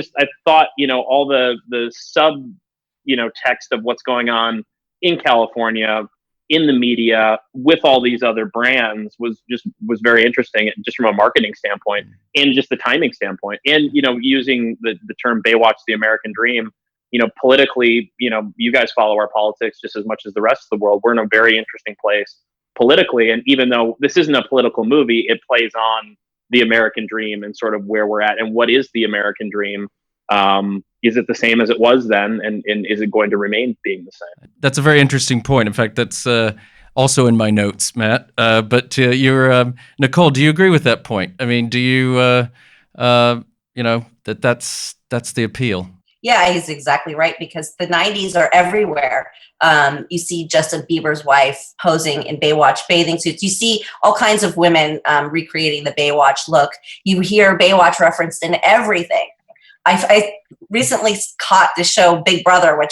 thought, all the sub, text of what's going on in California in the media with all these other brands was very interesting, just from a marketing standpoint and just the timing standpoint. And, using the term Baywatch, the American dream, politically, you guys follow our politics just as much as the rest of the world. We're in a very interesting place politically. And even though this isn't a political movie, it plays on the American dream and sort of where we're at and what is the American dream. Is it the same as it was then? And is it going to remain being the same? That's a very interesting point. In fact, that's also in my notes, Matt. But you're, Nicole, do you agree with that point? I mean, do you, that's the appeal? Yeah, he's exactly right, because the 90s are everywhere. You see Justin Bieber's wife posing in Baywatch bathing suits. You see all kinds of women recreating the Baywatch look. You hear Baywatch referenced in everything. I recently caught the show Big Brother, which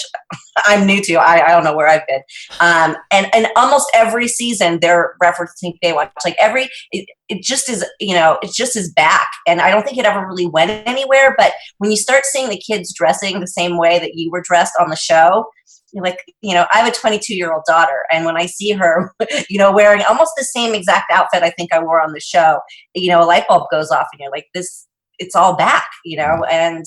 I'm new to. I don't know where I've been. And almost every season they're referencing Baywatch. Like it just is, it just is back. And I don't think it ever really went anywhere. But when you start seeing the kids dressing the same way that you were dressed on the show, you're like, I have a 22-year-old daughter. And when I see her, wearing almost the same exact outfit I think I wore on the show, a light bulb goes off and you're like, it's all back, and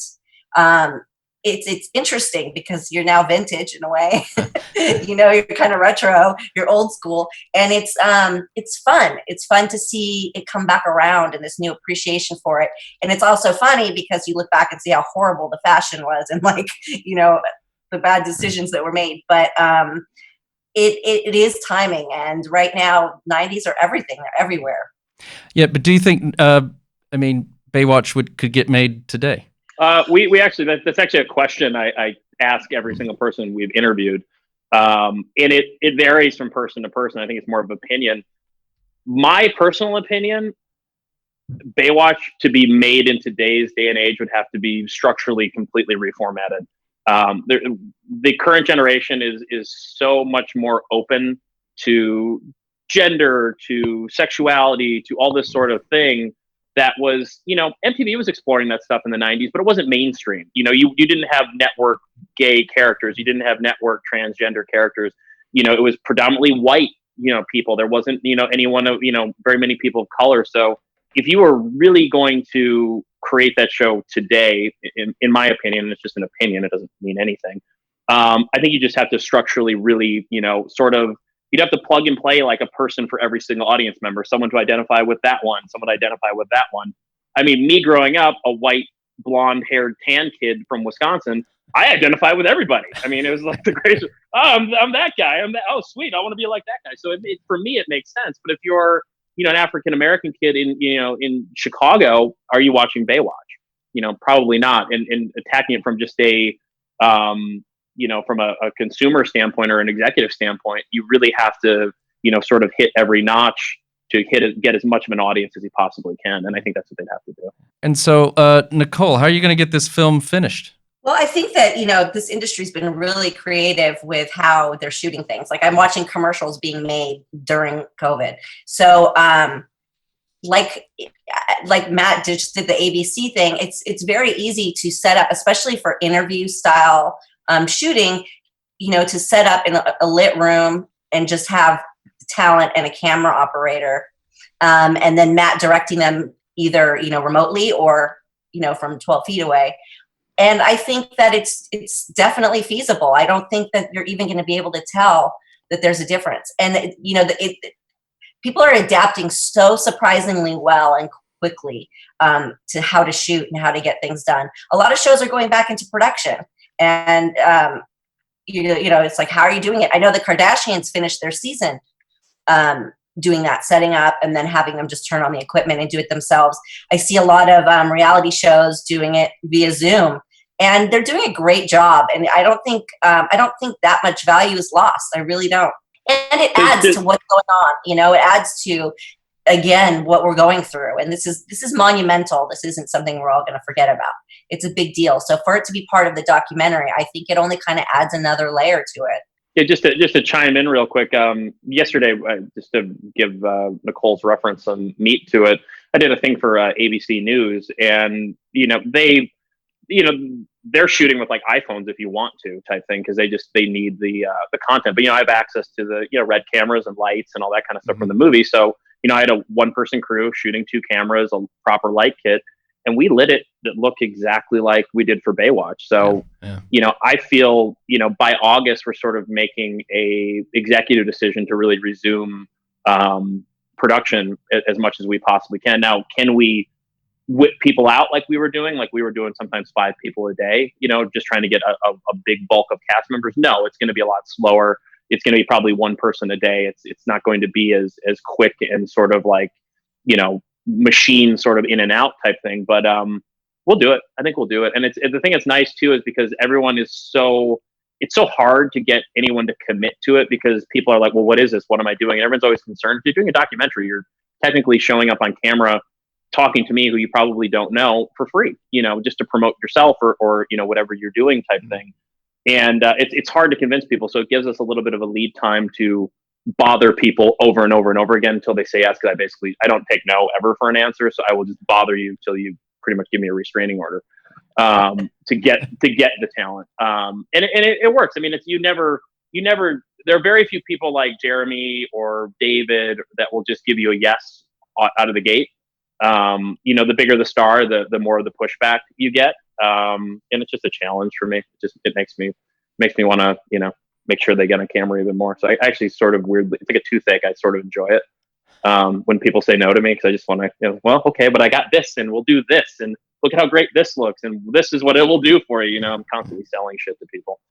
it's interesting because you're now vintage in a way. You're kind of retro, you're old school, and it's fun. It's fun to see it come back around and this new appreciation for it. And it's also funny because you look back and see how horrible the fashion was and the bad decisions that were made. But it is timing, and right now 90s are everything. They're everywhere. Yeah, but do you think? Baywatch could get made today? We actually, that's actually a question I ask every single person we've interviewed. And it varies from person to person. I think it's more of opinion. My personal opinion, Baywatch to be made in today's day and age would have to be structurally completely reformatted. The current generation is so much more open to gender, to sexuality, to all this sort of thing. That was, MTV was exploring that stuff in the 90s, but it wasn't mainstream. You didn't have network gay characters. You didn't have network transgender characters. It was predominantly white, people. There wasn't, anyone of, very many people of color. So if you were really going to create that show today, in my opinion, it's just an opinion, it doesn't mean anything. I think you just have to structurally really, you'd have to plug and play like a person for every single audience member, someone to identify with that one, someone to identify with that one. I mean, me growing up, a white, blonde-haired, tan kid from Wisconsin, I identify with everybody. I mean, it was like the greatest, I'm that guy. Oh, sweet, I want to be like that guy. So for me, it makes sense. But if you're, an African-American kid in Chicago, are you watching Baywatch? Probably not. And attacking it from just from a consumer standpoint or an executive standpoint, you really have to, sort of hit every notch to get as much of an audience as you possibly can. And I think that's what they'd have to do. And so, Nicole, how are you going to get this film finished? Well, I think that, this industry's been really creative with how they're shooting things. Like I'm watching commercials being made during COVID. So, like Matt just did the ABC thing, it's very easy to set up, especially for interview style shooting, to set up in a lit room and just have talent and a camera operator. And then Matt directing them either, remotely or, from 12 feet away. And I think that it's definitely feasible. I don't think that you're even going to be able to tell that there's a difference. And, people are adapting so surprisingly well and quickly to how to shoot and how to get things done. A lot of shows are going back into production. And, it's like, how are you doing it? I know the Kardashians finished their season doing that, setting up and then having them just turn on the equipment and do it themselves. I see a lot of reality shows doing it via Zoom, and they're doing a great job. And I don't think that much value is lost. I really don't. And it adds to what's going on. It adds to, again, what we're going through. And this is monumental. This isn't something we're all going to forget about. It's a big deal. So for it to be part of the documentary, I think it only kind of adds another layer to it. Yeah, just to chime in real quick. Yesterday, just to give Nicole's reference some meat to it, I did a thing for ABC News, and they're shooting with like iPhones if you want to type thing, because they need the content. But I have access to the red cameras and lights and all that kind of stuff from the movie. So I had a 1-person crew shooting 2 cameras, a proper light kit, and we lit it that looked exactly like we did for Baywatch. So I feel by August we're sort of making a executive decision to really resume production as much as we possibly can. Now, can we whip people out like we were doing sometimes 5 people a day, just trying to get a big bulk of cast members? No, it's going to be a lot slower. It's going to be probably 1 person a day. It's not going to be as quick and sort of like, machine sort of in and out type thing, but we'll do it. I think we'll do it. And the thing that's nice too is because everyone is it's so hard to get anyone to commit to it, because people are like, well, what is this? What am I doing? And everyone's always concerned. If you're doing a documentary, you're technically showing up on camera talking to me, who you probably don't know, for free, just to promote yourself or whatever you're doing type thing. And it's hard to convince people. So it gives us a little bit of a lead time to bother people over and over and over again until they say yes. Because I don't take no ever for an answer. So I will just bother you until you pretty much give me a restraining order to get the talent. And it works. I mean, you never, there are very few people like Jeremy or David that will just give you a yes out of the gate. The bigger the star, the more of the pushback you get. And it's just a challenge for me. It makes me want to, make sure they get on camera even more. So I actually sort of weirdly, it's like a toothache. I sort of enjoy it. When people say no to me, because I just want to, well, okay, but I got this and we'll do this and look at how great this looks. And this is what it will do for you. I'm constantly selling shit to people.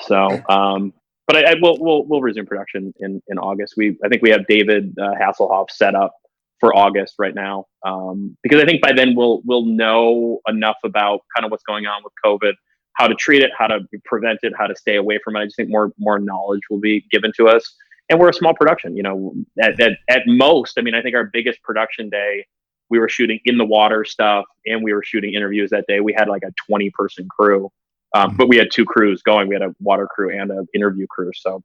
So, but we'll resume production in August. I think we have David Hasselhoff set up for August right now. Because I think by then we'll know enough about kind of what's going on with COVID, how to treat it, how to prevent it, how to stay away from it. I just think more knowledge will be given to us. And we're a small production, at most. I mean, I think our biggest production day, we were shooting in the water stuff and we were shooting interviews that day. We had like a 20-person crew, but we had 2 crews going. We had a water crew and an interview crew. So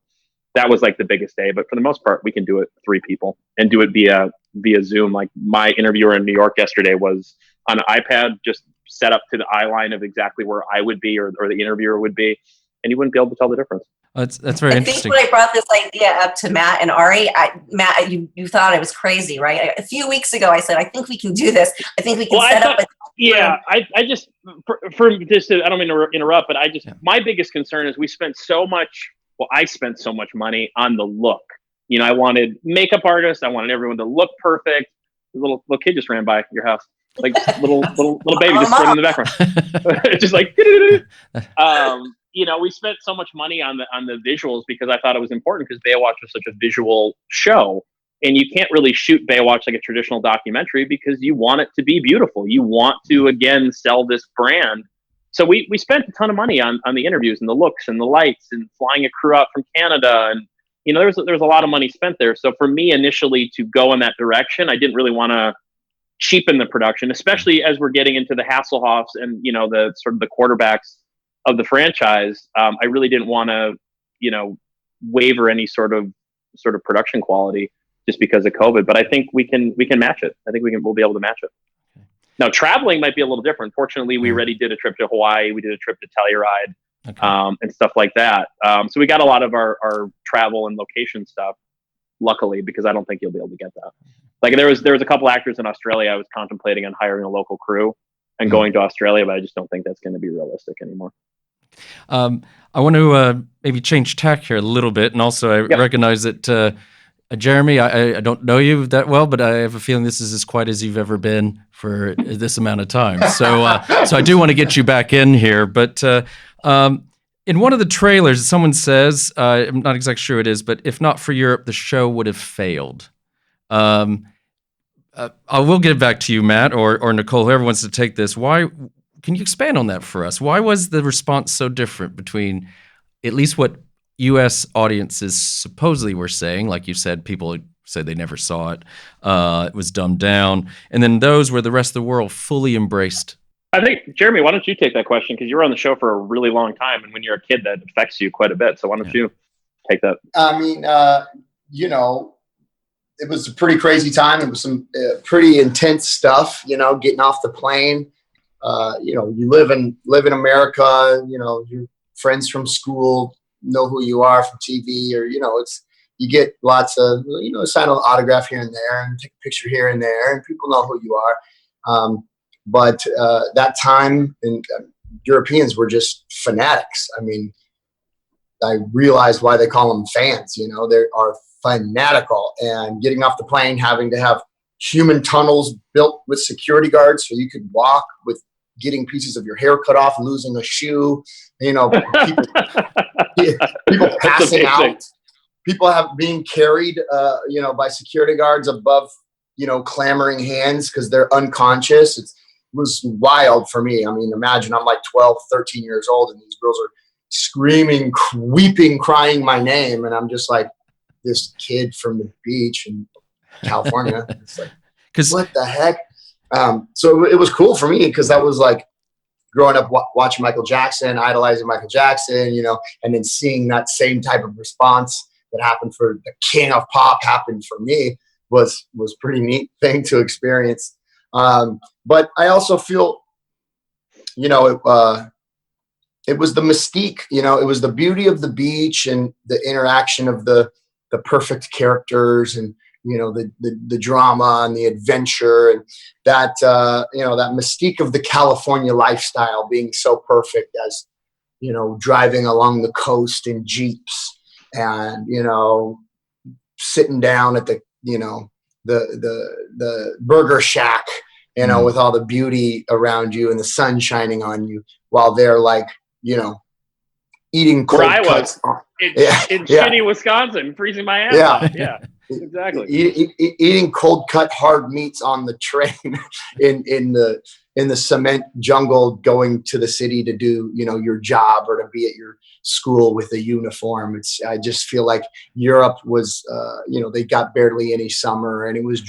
that was like the biggest day. But for the most part, we can do it 3 people and do it via Zoom. Like my interviewer in New York yesterday was on an iPad, just set up to the eye line of exactly where I would be or the interviewer would be, and you wouldn't be able to tell the difference. That's very interesting. I think when I brought this idea up to Matt and Ari, Matt, you thought I was crazy, right? A few weeks ago, I said, I think we can do this. I think we can set up. I just, for just, I don't mean to interrupt, but my biggest concern is I spent so much money on the look. I wanted makeup artists. I wanted everyone to look perfect. The little kid just ran by your house. Like little baby just swimming in the background. Just like, we spent so much money on the visuals because I thought it was important, because Baywatch was such a visual show, and you can't really shoot Baywatch like a traditional documentary because you want it to be beautiful. You want to, again, sell this brand. So we spent a ton of money on the interviews and the looks and the lights and flying a crew out from Canada. And, there was a lot of money spent there. So for me initially to go in that direction, I didn't really want to cheapen the production, especially as we're getting into the Hasselhoffs and, the sort of the quarterbacks of the franchise. I really didn't want to, waver any sort of production quality just because of COVID. But I think we can match it. I think we'll be able to match it. Now, traveling might be a little different. Fortunately, we already did a trip to Hawaii. We did a trip to Telluride, and stuff like that. So we got a lot of our travel and location stuff, luckily, because I don't think you'll be able to get that. Like there was a couple actors in Australia I was contemplating on hiring a local crew and going to Australia, but I just don't think that's going to be realistic anymore. I want to maybe change tack here a little bit, and also I recognize that Jeremy, I don't know you that well, but I have a feeling this is as quiet as you've ever been for this amount of time. So I do want to get you back in here. But in one of the trailers, someone says, I'm not exactly sure who it is, but if not for Europe, the show would have failed. I will get back to you, Matt, or Nicole, whoever wants to take this. Why? Can you expand on that for us? Why was the response so different between at least what U.S. audiences supposedly were saying? Like you said, people said they never saw it. It was dumbed down. And then those where the rest of the world fully embraced. I think, Jeremy, why don't you take that question? Because you were on the show for a really long time. And when you're a kid, that affects you quite a bit. So why don't you take that? I mean, it was a pretty crazy time. It was some pretty intense stuff, getting off the plane you live in America, your friends from school know who you are from TV, or, you get lots of, sign an autograph here and there and take a picture here and there, and people know who you are. But that time, and Europeans were just fanatics. I mean, I realized why they call them fans. They are fanatical, and getting off the plane, having to have human tunnels built with security guards so you could walk with getting pieces of your hair cut off, losing a shoe, people passing out, people being carried, by security guards above, clamoring hands because they're unconscious. It was wild for me. I mean, imagine I'm like 12, 13 years old, and these girls are screaming, weeping, crying my name. And I'm just like this kid from the beach in California. It's like, what the heck? So it was cool for me because that was like growing up watching Michael Jackson, idolizing Michael Jackson, and then seeing that same type of response that happened for the king of pop happened for me was pretty neat thing to experience. But I also feel, it was the mystique, it was the beauty of the beach and the interaction of the perfect characters and, the drama and the adventure and that, that mystique of the California lifestyle being so perfect as, driving along the coast in Jeeps and, sitting down at the, the burger shack, with all the beauty around you and the sun shining on you while they're like, eating cold cuts. In shitty Wisconsin, freezing my ass off. Yeah. Exactly. Eating cold cut hard meats on the train in the cement jungle, going to the city to do your job or to be at your school with a uniform. I just feel like Europe was they got barely any summer, and it was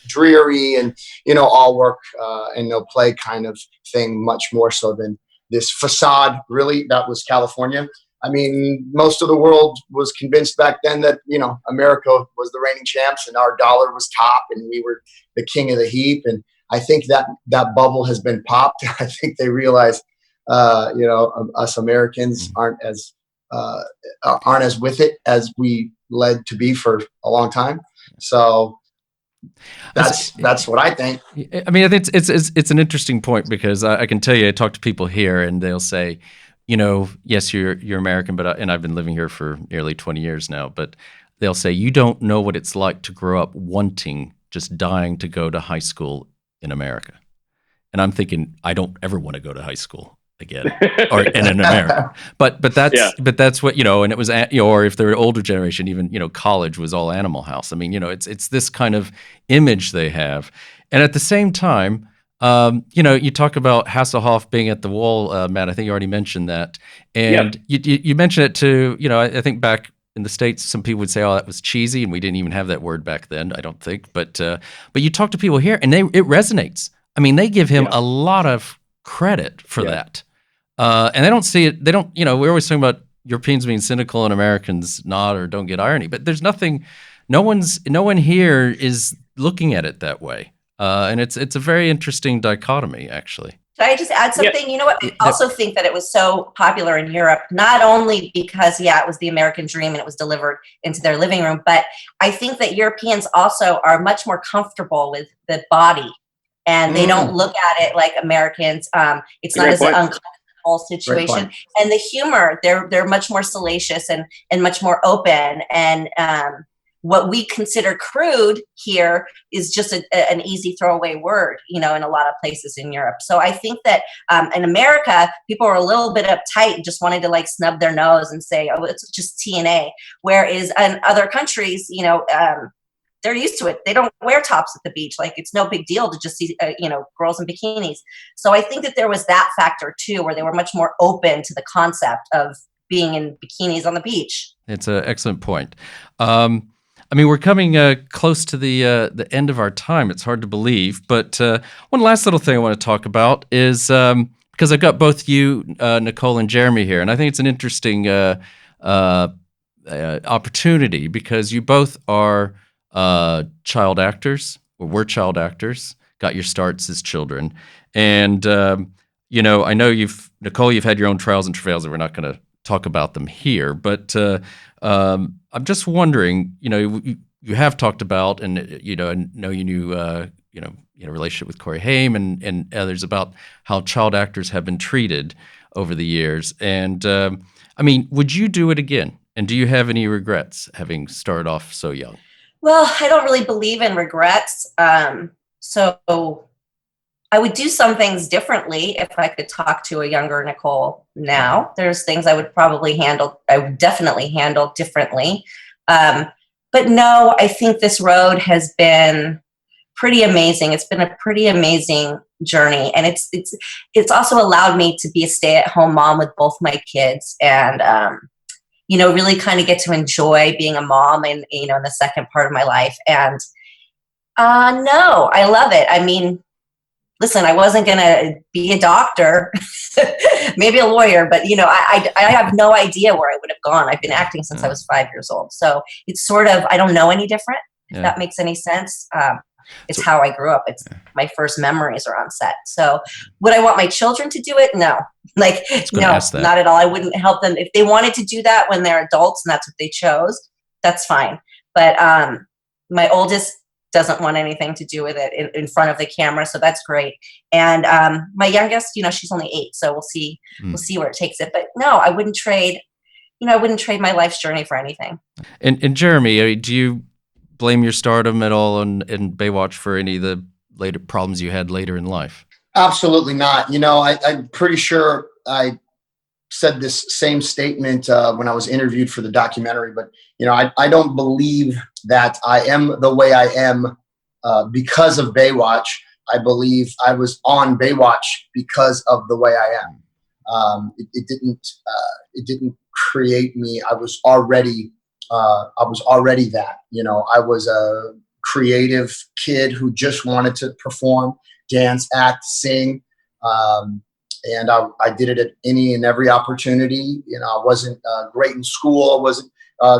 dreary and all work and no play kind of thing, much more so than this facade. Really, that was California. I mean, most of the world was convinced back then that, America was the reigning champs and our dollar was top and we were the king of the heap. And I think that bubble has been popped. I think they realize, us Americans aren't as with it as we led to be for a long time. So that's what I think. I mean, I think it's an interesting point because I can tell you, I talk to people here and they'll say, yes, you're American, and I've been living here for nearly 20 years now, but they'll say, you don't know what it's like to grow up just dying to go to high school in America. And I'm thinking, I don't ever want to go to high school again, and in America. But that's what, and it was, or if they're older generation, even, college was all Animal House. I mean, it's this kind of image they have. And at the same time, you talk about Hasselhoff being at the wall, Matt. I think you already mentioned that, and you mentioned it too. I think back in the States, some people would say, "Oh, that was cheesy," and we didn't even have that word back then. I don't think, but you talk to people here, and it resonates. I mean, they give him a lot of credit for that, and they don't see it. They don't. We're always talking about Europeans being cynical and Americans not or don't get irony, but there's nothing. No one here is looking at it that way. And it's a very interesting dichotomy, actually. Should I just add something? You know what? I also think that it was so popular in Europe, not only because, it was the American dream and it was delivered into their living room, but I think that Europeans also are much more comfortable with the body and they don't look at it like Americans. It's not as an uncomfortable situation. And the humor, they're much more salacious and much more open. And what we consider crude here is just an easy throwaway word, in a lot of places in Europe. So I think that in America, people are a little bit uptight and just wanted to snub their nose and say, oh, it's just TNA. Whereas in other countries, they're used to it. They don't wear tops at the beach. It's no big deal to just see, girls in bikinis. So I think that there was that factor too, where they were much more open to the concept of being in bikinis on the beach. It's an excellent point. I mean, we're coming close to the end of our time. It's hard to believe. But one last little thing I want to talk about is because I've got both you, Nicole and Jeremy here, and I think it's an interesting opportunity because you both are child actors, or were child actors, got your starts as children. And you know, I know Nicole, you've had your own trials and travails, and we're not going to talk about them here, but I'm just wondering, you know, you have talked about, and you know, I know you knew, you know, a relationship with Corey Haim and others about how child actors have been treated over the years. And I mean, would you do it again? And do you have any regrets having started off so young? Well, I don't really believe in regrets. So I would do some things differently if I could talk to a younger Nicole now. There's things I would definitely handle differently. But no, I think this road has been pretty amazing. It's been a pretty amazing journey. And it's also allowed me to be a stay-at-home mom with both my kids and, you know, really kind of get to enjoy being a mom in, you know, in the second part of my life. And no, I love it. I mean, listen, I wasn't going to be a doctor, maybe a lawyer, but, you know, I have no idea where I would have gone. I've been acting since I was 5 years old. So it's sort of, I don't know any different, if that makes any sense. It's how I grew up. It's my first memories are on set. So would I want my children to do it? No, like, no, not at all. I wouldn't help them. If they wanted to do that when they're adults and that's what they chose, that's fine. But my oldest doesn't want anything to do with it in front of the camera. So that's great. And my youngest, you know, she's only 8. So we'll see where it takes it. But no, I wouldn't trade my life's journey for anything. And Jeremy, do you blame your stardom at all in Baywatch for any of the later problems you had later in life? Absolutely not. You know, I'm pretty sure I said this same statement when I was interviewed for the documentary, but, you know, I don't believe that I am the way I am because of Baywatch. I believe I was on Baywatch because of the way I am. It didn't create me. I was already that, you know. I was a creative kid who just wanted to perform, dance, act, sing. And I did it at any and every opportunity. You know, I wasn't great in school. I wasn't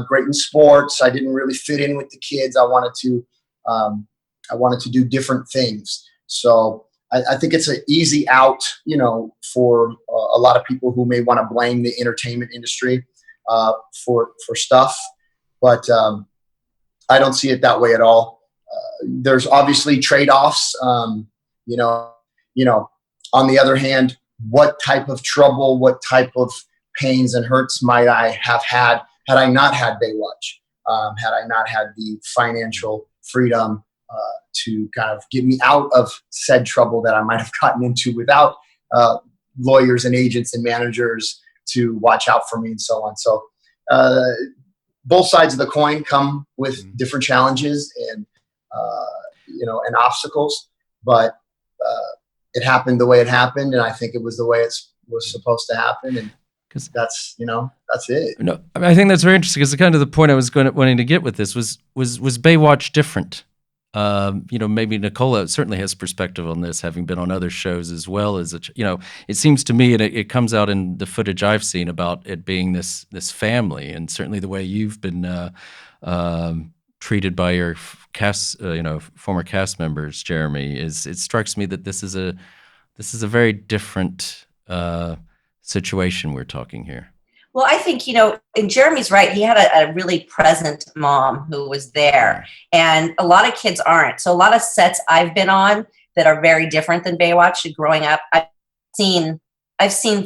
great in sports. I didn't really fit in with the kids. I wanted to do different things. So I think it's an easy out, you know, for a lot of people who may want to blame the entertainment industry for stuff. But I don't see it that way at all. There's obviously trade-offs. You know, on the other hand, what type of trouble, what type of pains and hurts might I have had I not had Baywatch, had I not had the financial freedom to kind of get me out of said trouble that I might have gotten into without lawyers and agents and managers to watch out for me and so on. So both sides of the coin come with different challenges and, you know, and obstacles, but it happened the way it happened, and I think it was the way it was supposed to happen, and that's, you know, that's it. No, I think that's very interesting because kind of the point I was wanting to get with this was Baywatch different? You know, maybe Nicole certainly has perspective on this, having been on other shows as well as you know. It seems to me, and it comes out in the footage I've seen about it being this family, and certainly the way you've been treated by your cast, you know, former cast members, Jeremy, it strikes me that this is a very different situation we're talking here. Well, I think, you know, and Jeremy's right. He had a really present mom who was there, and a lot of kids aren't. So a lot of sets I've been on that are very different than Baywatch. Growing up, I've seen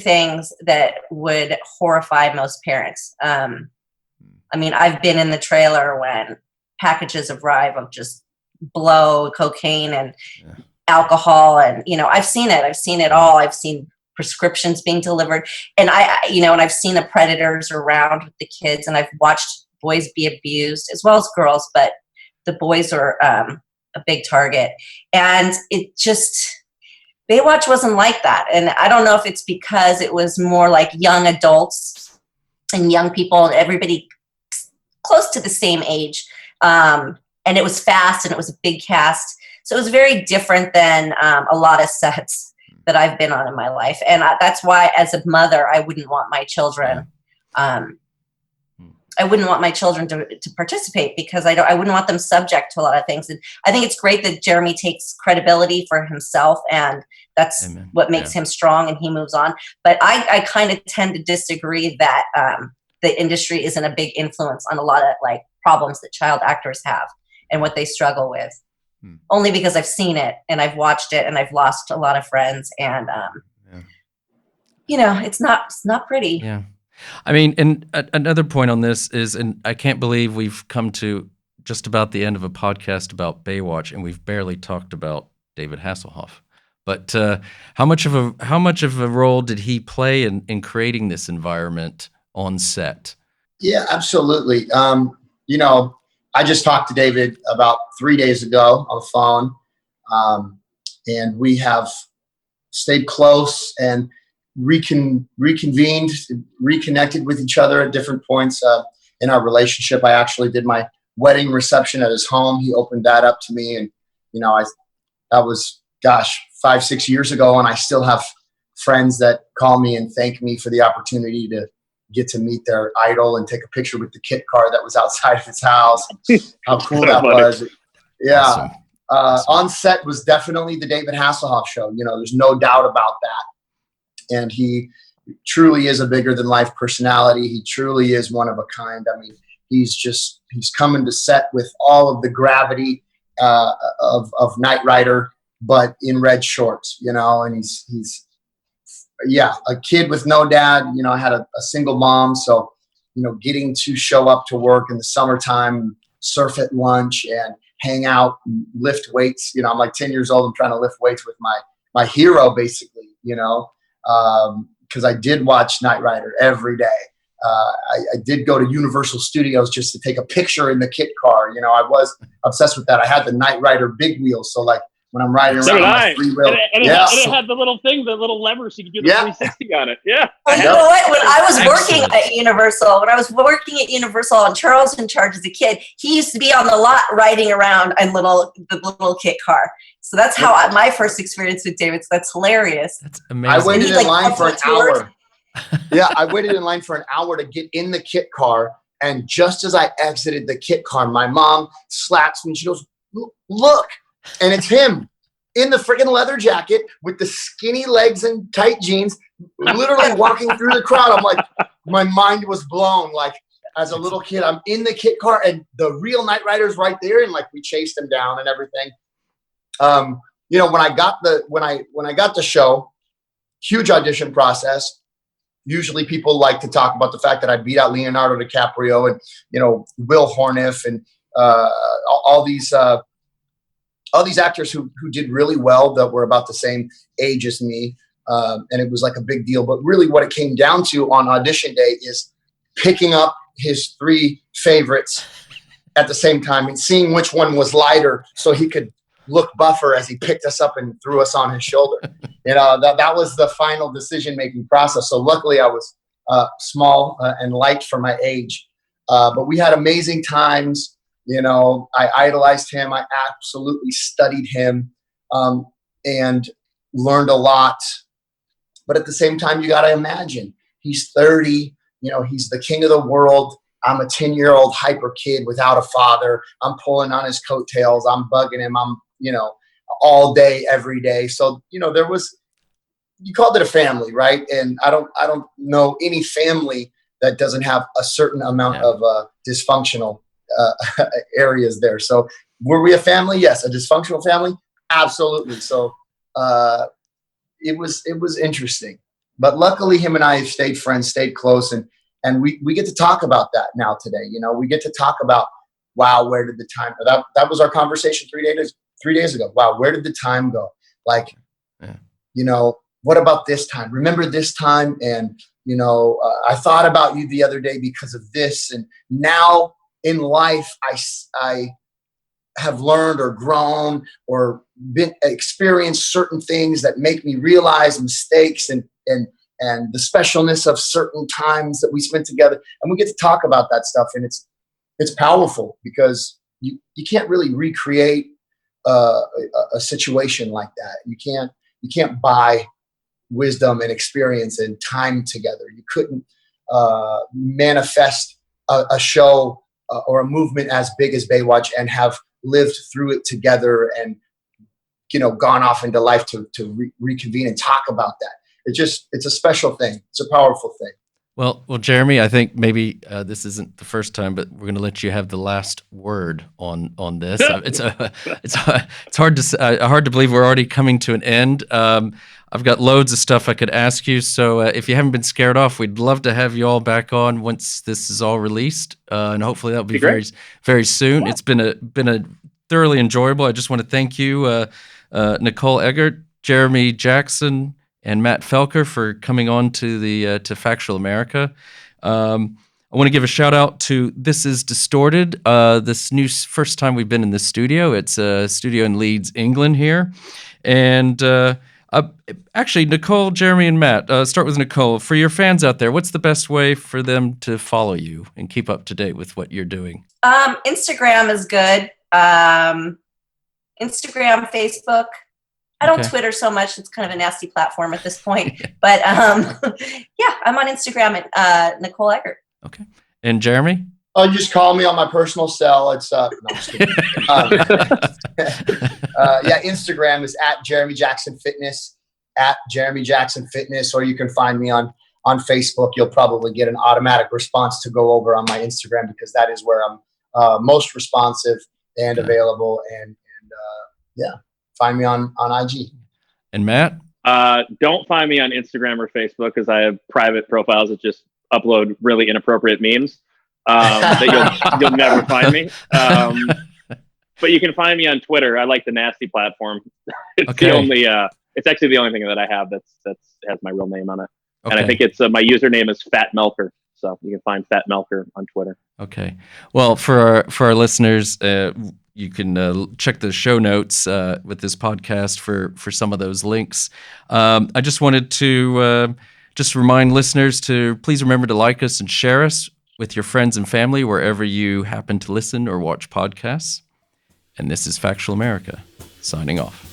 things that would horrify most parents. I mean, I've been in the trailer when packages arrive of just blow, cocaine, and alcohol, and, you know, I've seen it all. I've seen prescriptions being delivered, and I've seen the predators around with the kids, and I've watched boys be abused as well as girls, but the boys are a big target. And it just, Baywatch wasn't like that. And I don't know if it's because it was more like young adults and young people, and everybody close to the same age. And it was fast, and it was a big cast. So it was very different than a lot of sets that I've been on in my life. And that's why, as a mother, I wouldn't want my children I wouldn't want my children to participate because I wouldn't want them subject to a lot of things. And I think it's great that Jeremy takes credibility for himself, and that's what makes him strong, and he moves on. But I kind of tend to disagree that the industry isn't a big influence on a lot of like problems that child actors have and what they struggle with. Only because I've seen it and I've watched it and I've lost a lot of friends, and you know, it's not pretty. Yeah. I mean, and another point on this is, and I can't believe we've come to just about the end of a podcast about Baywatch, and we've barely talked about David Hasselhoff. But how much of a role did he play in creating this environment on set? Yeah, absolutely. You know, I just talked to David about 3 days ago on the phone, and we have stayed close and reconvened, reconnected with each other at different points in our relationship. I actually did my wedding reception at his home. He opened that up to me, and you know, that was 5-6 years ago, and I still have friends that call me and thank me for the opportunity to get to meet their idol and take a picture with the kit car that was outside of his house. How cool that was. Yeah. Awesome. On set was definitely the David Hasselhoff show. You know, there's no doubt about that. And he truly is a bigger than life personality. He truly is one of a kind. I mean, he's coming to set with all of the gravity of Knight Rider, but in red shorts, you know, and he's a kid with no dad. You know, I had a single mom. So, you know, getting to show up to work in the summertime, surf at lunch and hang out, and lift weights. You know, I'm like 10 years old. I'm trying to lift weights with my hero, basically, you know. Because I did watch Knight Rider every day. I did go to Universal Studios just to take a picture in the kit car. You know, I was obsessed with that. I had the Knight Rider big wheels, so like when I'm riding around on my free wheel, and it had the little thing, the little lever, so you could do the 360 on it. Yeah. Well, you know what? When I was working at Universal, and Charles in charge as a kid, he used to be on the lot riding around in the little kit car. So that's how my first experience with David. So that's hilarious. That's amazing. I waited in line for an hour. Yeah, I waited in line for an hour to get in the kit car, and just as I exited the kit car, my mom slaps me. She goes, "Look!" And it's him in the freaking leather jacket with the skinny legs and tight jeans, literally walking through the crowd. I'm like, my mind was blown. Like, as a little kid, I'm in the kit car, and the real Knight Rider's right there, and like we chased him down and everything. You know, when I got the show, huge audition process. Usually people like to talk about the fact that I beat out Leonardo DiCaprio and, you know, Will Horniff and all these actors who did really well, that were about the same age as me. And it was like a big deal. But really what it came down to on audition day is picking up his 3 favorites at the same time and seeing which one was lighter so he could look buffer as he picked us up and threw us on his shoulder. You know, that was the final decision-making process. So luckily I was small and light for my age. But we had amazing times. You know, I idolized him. I absolutely studied him and learned a lot. But at the same time, you got to imagine, he's 30. You know, he's the king of the world. I'm a 10-year-old hyper kid without a father. I'm pulling on his coattails. I'm bugging him. I'm, you know, all day, every day. So, you know, you called it a family, right? And I don't know any family that doesn't have a certain amount of dysfunctional areas there. So were we a family? Yes. A dysfunctional family? Absolutely. So it was interesting. But luckily him and I have stayed friends, stayed close, and we get to talk about that now today. You know, we get to talk about, wow, where did the time go? That was our conversation 3 days ago. Wow, where did the time go? Like, you know, what about this time? Remember this time? And, you know, I thought about you the other day because of this. And now in life, I have learned or grown or experienced certain things that make me realize mistakes and the specialness of certain times that we spent together. And we get to talk about that stuff. And it's powerful because you can't really recreate a situation like that. You can't buy wisdom and experience and time together. You couldn't manifest a show or a movement as big as Baywatch and have lived through it together and, gone off into life to reconvene and talk about that. It's a special thing. It's a powerful thing. Well, Jeremy, I think maybe this isn't the first time, but we're going to let you have the last word on this. It's hard to believe we're already coming to an end. I've got loads of stuff I could ask you, so if you haven't been scared off, we'd love to have you all back on once this is all released, and hopefully that'll be very, very soon. Yeah. It's been a thoroughly enjoyable. I just want to thank you, Nicole Eggert, Jeremy Jackson, and Matt Felker for coming on to Factual America. I want to give a shout out to This Is Distorted. This new first time we've been in the studio. It's a studio in Leeds, England here. And actually, Nicole, Jeremy, and Matt, start with Nicole. For your fans out there, what's the best way for them to follow you and keep up to date with what you're doing? Instagram is good. Instagram, Facebook. I don't Twitter so much. It's kind of a nasty platform at this point. But yeah, I'm on Instagram at Nicole Eggert. Okay. And Jeremy? Oh, just call me on my personal cell. It's no, I'm just kidding. Yeah, Instagram is at Jeremy Jackson Fitness, at Jeremy Jackson Fitness, or you can find me on Facebook. You'll probably get an automatic response to go over on my Instagram because that is where I'm most responsive and available. And yeah. Find me on IG. And Matt? Don't find me on Instagram or Facebook because I have private profiles that just upload really inappropriate memes that you'll never find me. But you can find me on Twitter. I like the nasty platform. It's the only. It's actually the only thing that I have that has my real name on it. Okay. And I think it's my username is Fat Melker. So you can find Fat Melker on Twitter. Okay. Well, for our listeners. You can check the show notes with this podcast for some of those links. I just wanted to just remind listeners to please remember to like us and share us with your friends and family wherever you happen to listen or watch podcasts. And this is Factual America, signing off.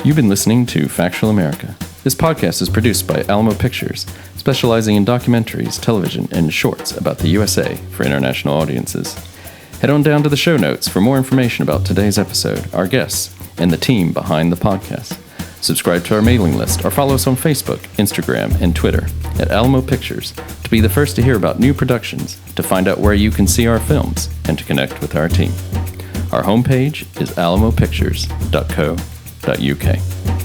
You've been listening to Factual America. This podcast is produced by Alamo Pictures, specializing in documentaries, television, and shorts about the USA for international audiences. Head on down to the show notes for more information about today's episode, our guests, and the team behind the podcast. Subscribe to our mailing list or follow us on Facebook, Instagram, and Twitter at Alamo Pictures to be the first to hear about new productions, to find out where you can see our films, and to connect with our team. Our homepage is alamopictures.co.uk.